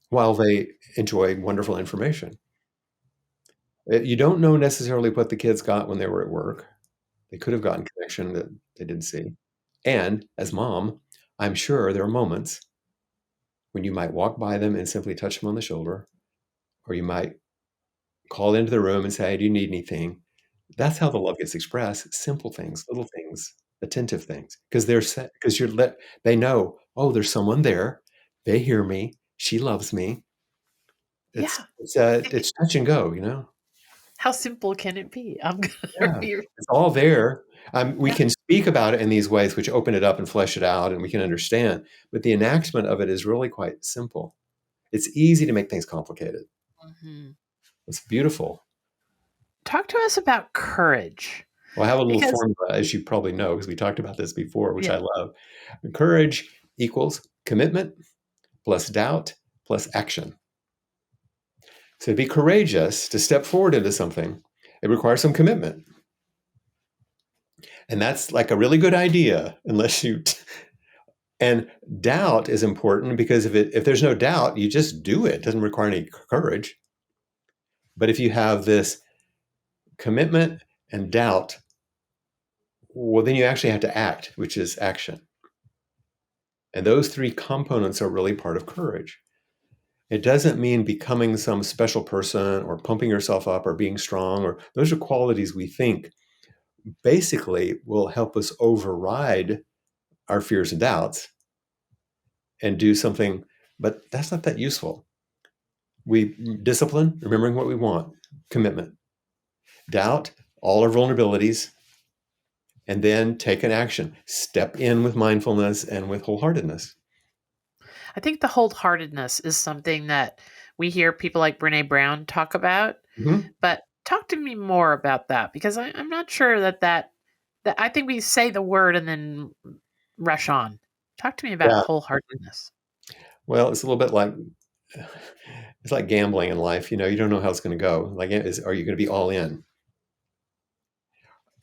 while they enjoy wonderful information. You don't know necessarily what the kids got when they were at work. They could have gotten connection that they didn't see. And as mom, I'm sure there are moments when you might walk by them and simply touch them on the shoulder, or you might call into the room and say, "Hey, do you need anything?" That's how the love gets expressed. Simple things, little things, attentive things, because they know, oh, there's someone there. They hear me. She loves me. It's Yeah. it's it's touch and go. How simple can it be? I'm gonna Yeah, be it's all there. We yeah. can speak about it in these ways, which open it up and flesh it out, and we can understand. But the enactment of it is really quite simple. It's easy to make things complicated. Mhm. It's beautiful. Talk to us about courage Well, I have a little because formula, as you probably know, because we talked about this before, which yeah, I love. Courage equals commitment plus doubt plus action. So to be courageous, to step forward into something, it requires some commitment. And that's like a really good idea, unless you. And doubt is important because if there's no doubt, you just do it. It doesn't require any courage. But if you have this commitment and doubt, well, then you actually have to act, which is action. And those three components are really part of courage. It doesn't mean becoming some special person or pumping yourself up or being strong, or those are qualities we think basically will help us override our fears and doubts and do something, but that's not that useful. We discipline, remembering what we want, commitment, doubt, all our vulnerabilities, and then take an action. Step in with mindfulness and with wholeheartedness. I think the wholeheartedness is something that we hear people like Brene Brown talk about. Mhm. But talk to me more about that because I'm not sure that I think we say the word and then rush on. Talk to me about Yeah. wholeheartedness. Well, it's a little bit like it's like gambling in life. You don't know how it's going to go. Like, are you going to be all in?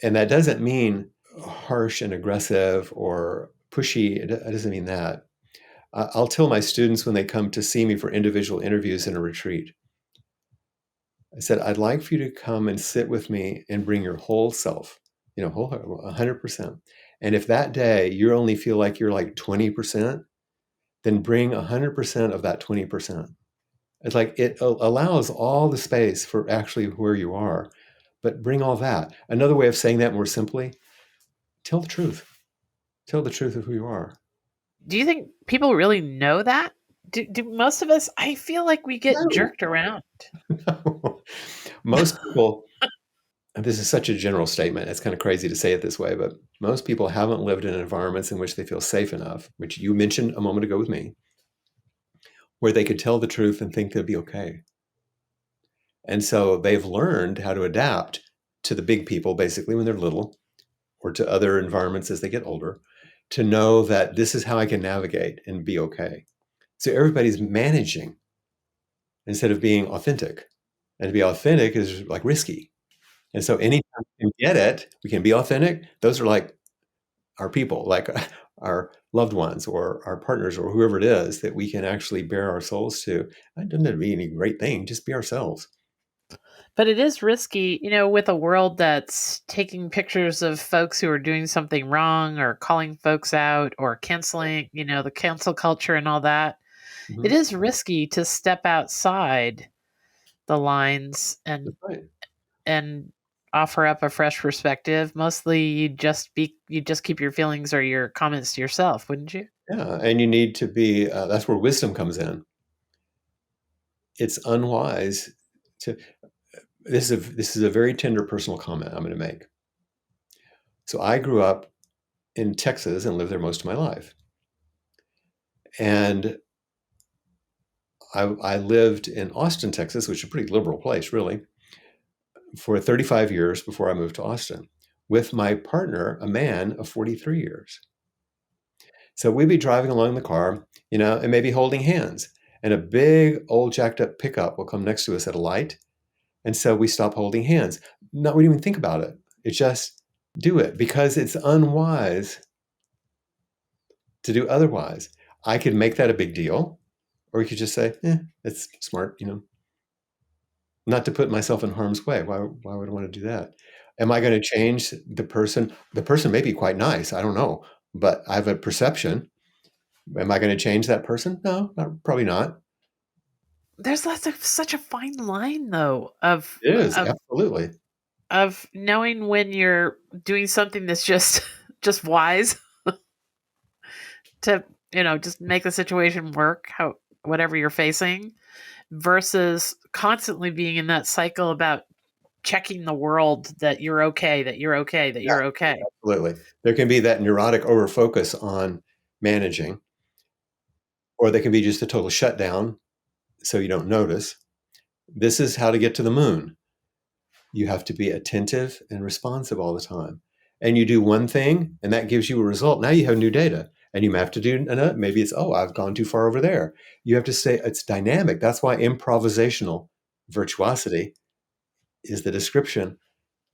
And that doesn't mean harsh and aggressive or pushy. It doesn't mean that. I'll tell my students when they come to see me for individual interviews in a retreat, I said, I'd like for you to come and sit with me and bring your whole self, whole 100%. And if that day you only feel like you're like 20%, then bring 100% of that 20%. It's like it allows all the space for actually where you are, but bring all that. Another way of saying that more simply, tell the truth. Tell the truth of who you are. Do you think people really know that? Do most of us? I feel like we get No. jerked around. Most people, and this is such a general statement, it's kind of crazy to say it this way, but most people haven't lived in environments in which they feel safe enough, which you mentioned a moment ago with me, where they could tell the truth and think they'd be okay. And so they've learned how to adapt to the big people, basically, when they're little, or to other environments as they get older, to know that this is how I can navigate and be okay. So everybody's managing instead of being authentic. And to be authentic is like risky. And so anytime we can get it, we can be authentic. Those are like our people, like our loved ones or our partners or whoever it is that we can actually bear our souls to. That doesn't have to be any great thing, just be ourselves. But it is risky, with a world that's taking pictures of folks who are doing something wrong or calling folks out or canceling, the cancel culture and all that. It Mhm. is risky to step outside the lines That's right. and offer up a fresh perspective. Mostly you just keep your feelings or your comments to yourself, wouldn't you? Yeah, and you need to be. That's where wisdom comes in. It's unwise to. This is a very tender personal comment I'm going to make. So I grew up in Texas and lived there most of my life, and I lived in Austin, Texas, which is a pretty liberal place, really, for 35 years before I moved to Austin with my partner, a man of 43 years. So we'd be driving along in the car, and maybe holding hands. And a big old jacked up pickup will come next to us at a light. And so we stop holding hands. Not we didn't even think about it. It's just do it because it's unwise to do otherwise. I could make that a big deal, or you could just say, it's smart, not to put myself in harm's way. Why would I want to do that? Am I going to change the person? The person may be quite nice. I don't know. But I have a perception. Am I going to change that person? No, probably not. There's such a fine line, though, of It is, of absolutely. of knowing when you're doing something that's just just wise to just make the situation work, how whatever you're facing, versus constantly being in that cycle about checking the world that you're okay, that you're okay, that Yeah, you're okay. absolutely. There can be that neurotic overfocus on managing, or there can be just a total shutdown so you don't notice. This is how to get to the moon. You have to be attentive and responsive all the time. And you do one thing, and that gives you a result. Now you have new data, and you have to do another. Maybe it's, oh, I've gone too far over there. You have to say it's dynamic. That's why improvisational virtuosity is the description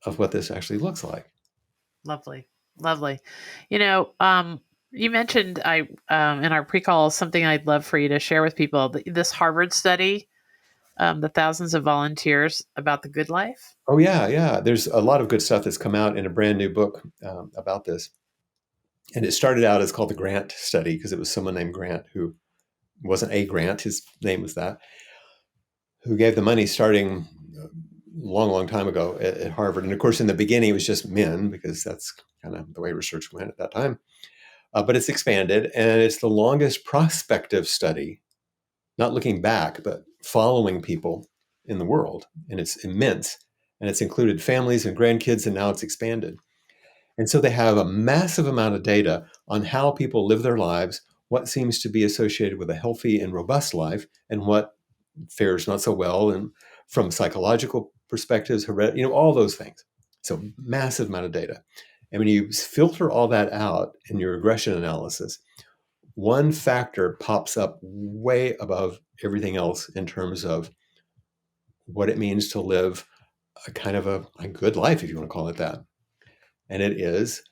of what this actually looks like. Lovely, lovely. You know, you mentioned in our pre-call something I'd love for you to share with people. This Harvard study, the thousands of volunteers about the good life. Oh, yeah, yeah. There's a lot of good stuff that's come out in a brand new book about this. And it started out as called the Grant study because it was someone named Grant who wasn't a Grant, his name was that, who gave the money starting a long, long time ago at Harvard. And of course, in the beginning, it was just men because that's kind of the way research went at that time. But it's expanded, and it's the longest prospective study, not looking back, but following people in the world. And it's immense. And it's included families and grandkids, and now it's expanded. And so they have a massive amount of data on how people live their lives, what seems to be associated with a healthy and robust life, and what fares not so well, and from psychological perspectives, all those things. So massive amount of data. And when you filter all that out in your regression analysis, one factor pops up way above everything else in terms of what it means to live a kind of a good life, if you want to call it that. And it is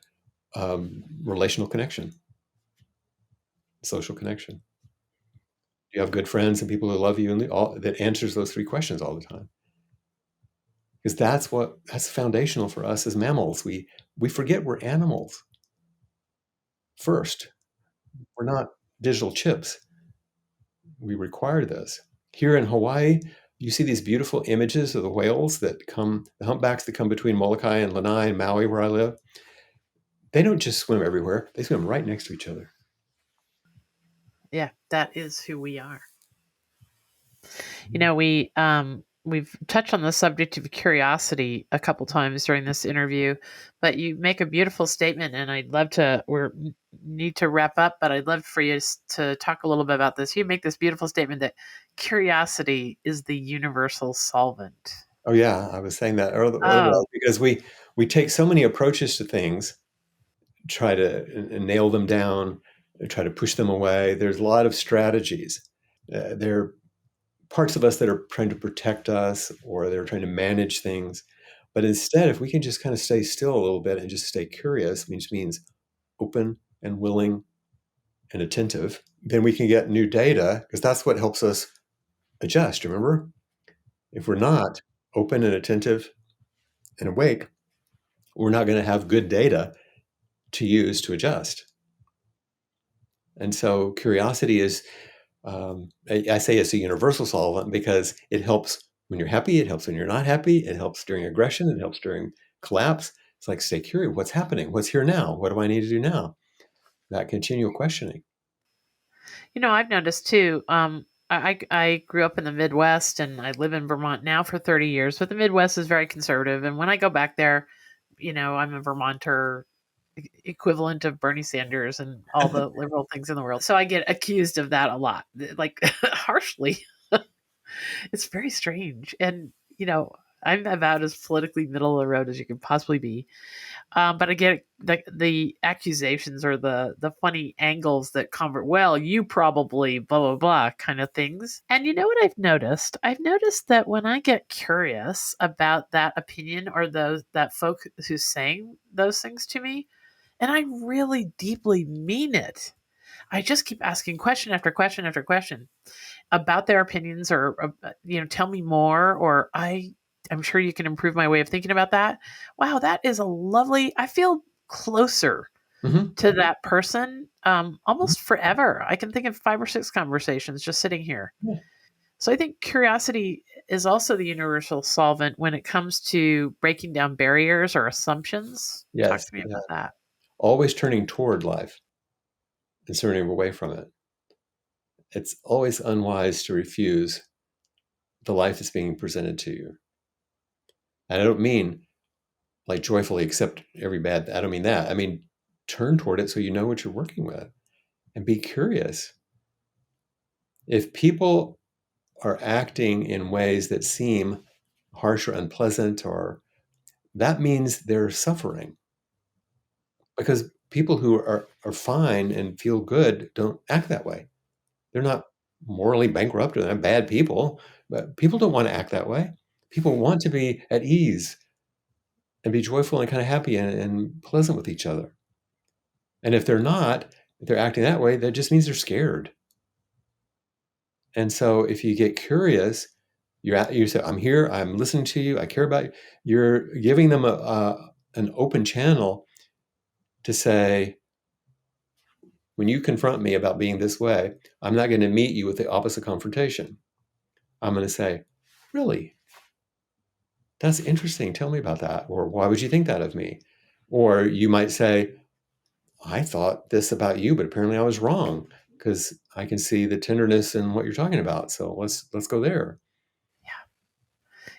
relational connection, social connection. You have good friends and people who love you, and that answers those three questions all the time. Because that's foundational for us as mammals. We forget we're animals first. We're not digital chips. We require this. Here in Hawaii, you see these beautiful images of the whales the humpbacks that come between Molokai and Lanai and Maui, where I live. They don't just swim everywhere; they swim right next to each other. Yeah, that is who we are. We've touched on the subject of curiosity a couple times during this interview, but you make a beautiful statement, and I'd love to. We need to wrap up, but I'd love for you to talk a little bit about this. You make this beautiful statement that curiosity is the universal solvent. Oh yeah, I was saying that earlier Oh, because we take so many approaches to things, try to nail them down, try to push them away. There's a lot of strategies. There are parts of us that are trying to protect us, or they're trying to manage things. But instead, if we can just kind of stay still a little bit and just stay curious, which means open and willing and attentive, then we can get new data because that's what helps us adjust. Remember, if we're not open and attentive and awake, we're not going to have good data to use to adjust. And so curiosity is, I say it's a universal solvent because it helps when you're happy, it helps when you're not happy, it helps during aggression, it helps during collapse. It's like, stay curious. What's happening? What's here now? What do I need to do now? That continual questioning. I've noticed too. I grew up in the Midwest, and I live in Vermont now for 30 years. But the Midwest is very conservative, and when I go back there, I'm a Vermonter equivalent of Bernie Sanders and all the liberal things in the world. So I get accused of that a lot, like harshly. It's very strange. And, I'm about as politically middle of the road as you can possibly be. But I get the accusations or the funny angles that convert. Well, you probably blah blah blah kind of things. And you know what I've noticed? I've noticed that when I get curious about that opinion or those that folk who's saying those things to me, and I really deeply mean it, I just keep asking question after question after question about their opinions or tell me more or I'm sure you can improve my way of thinking about that. Wow, that is a lovely, I feel closer Hmm. to that person almost forever. I can think of 5 or 6 conversations just sitting here. Yeah. So I think curiosity is also the universal solvent when it comes to breaking down barriers or assumptions. Talk Yes. to me Yeah. about that. Always turning toward life and turning away from it. It's always unwise to refuse the life that's being presented to you. And I don't mean like joyfully accept every bad. I don't mean that. I mean turn toward it so you know what you're working with and be curious. If people are acting in ways that seem harsh or unpleasant, or that means they're suffering because people who are fine and feel good don't act that way. They're not morally bankrupt or they're bad people, but people don't want to act that way. People want to be at ease and be joyful and kind of happy and pleasant with each other. And if they're not, if they're acting that way, that just means they're scared. And so if you get curious, you say, I'm here, I'm listening to you, I care about you. You're giving them an open channel to say, when you confront me about being this way, I'm not going to meet you with the opposite confrontation. I'm going to say, really? That's interesting. Tell me about that. Or why would you think that of me? Or you might say, I thought this about you, but apparently I was wrong because I can see the tenderness in what you're talking about. So let's go there.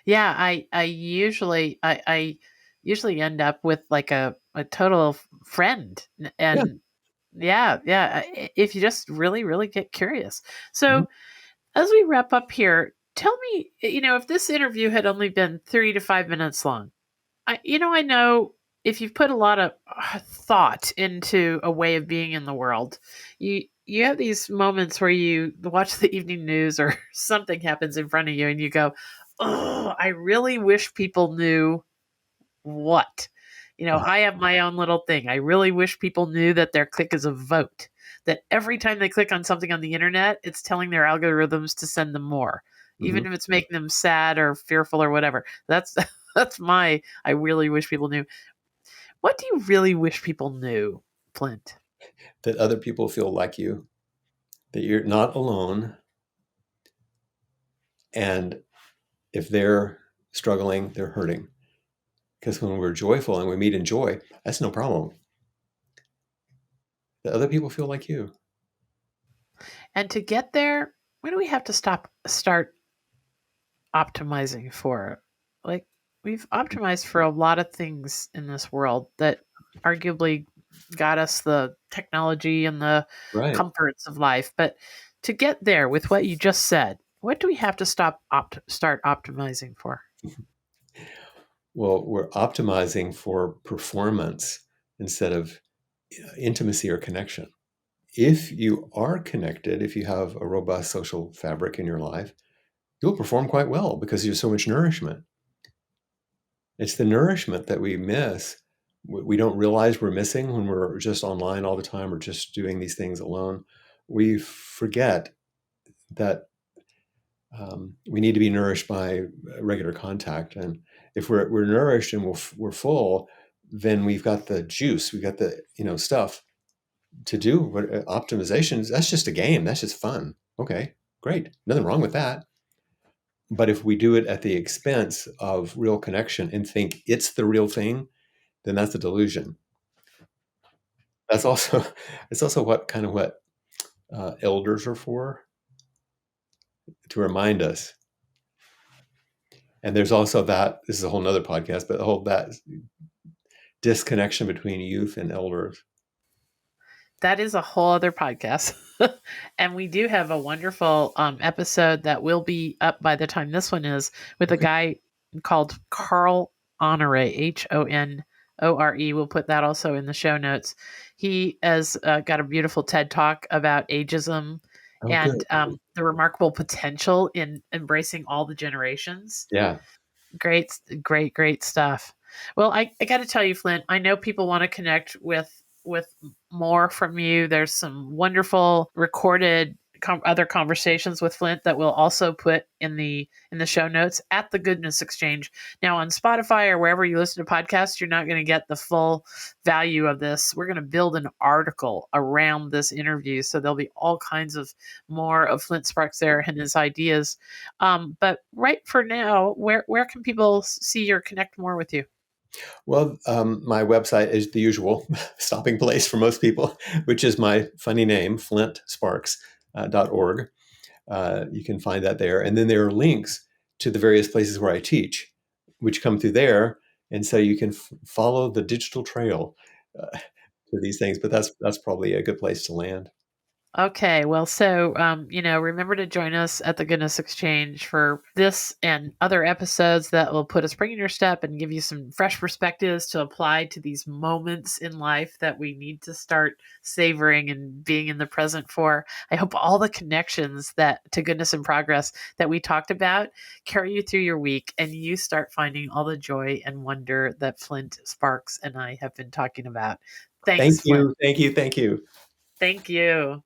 Yeah, I usually end up with like a total friend, Yeah. and yeah, yeah. If you just really, really get curious. Mhm. So as we wrap up here, tell me, if this interview had only been 3 to 5 minutes long, I know if you've put a lot of thought into a way of being in the world, you have these moments where you watch the evening news or something happens in front of you, and you go, "Oh, I really wish people knew what." I have my own little thing. I really wish people knew that their click is a vote. That every time they click on something on the internet, it's telling their algorithms to send them more, Mhm. even if it's making them sad or fearful or whatever. That's that's my. I really wish people knew. What do you really wish people knew, Flint? That other people feel like you, that you're not alone. And if they're struggling, they're hurting. Because when we're joyful and we meet in joy, that's no problem. That other people feel like you. And to get there, what do we have to start optimizing for? Like, we've optimized for a lot of things in this world that arguably got us the technology and the Right. comforts of life. But to get there with what you just said, what do we have to start optimizing for? Well, we're optimizing for performance instead of intimacy or connection. If you are connected, if you have a robust social fabric in your life, you'll perform quite well because you have so much nourishment. It's the nourishment that we miss. We don't realize we're missing when we're just online all the time or just doing these things alone. We forget that we need to be nourished by regular contact. And if we're nourished and we're full, then we've got the juice, we've got the stuff to do. What optimizations? That's just a game. That's just fun. Okay, great. Nothing wrong with that. But if we do it at the expense of real connection and think it's the real thing, then that's a delusion. That's also it's also what elders are for, to remind us. And there's also that this is a whole nother podcast, but the whole that disconnection between youth and elders. That is a whole other podcast. And we do have a wonderful episode that will be up by the time this one is with a Okay. guy. called Carl Honore, Honore. We'll put that also in the show notes. He has got a beautiful TED talk about ageism Oh, and good. the remarkable potential in embracing all the generations. Yeah. Great, great, great stuff. Well, I got to tell you, Flint, I know people want to connect with more from you. There's some wonderful recorded other conversations with Flint that we'll also put in the show notes at the Goodness Exchange. Now on Spotify or wherever you listen to podcasts, you're not going to get the full value of this. We're going to build an article around this interview, so there'll be all kinds of more of Flint Sparks there and his ideas. But right for now, where can people see or connect more with you? Well, my website is the usual stopping place for most people, which is my funny name, flintsparks.org. You can find that there. And then there are links to the various places where I teach, which come through there. And so you can follow the digital trail to these things. But that's probably a good place to land. Okay, well, so remember to join us at the Goodness Exchange for this and other episodes that will put a spring in your step and give you some fresh perspectives to apply to these moments in life that we need to start savoring and being in the present for. I hope all the connections that to goodness and progress that we talked about carry you through your week and you start finding all the joy and wonder that Flint Sparks and I have been talking about. Thank Thanks, Flint. you. Thank you. Thank you. Thank you.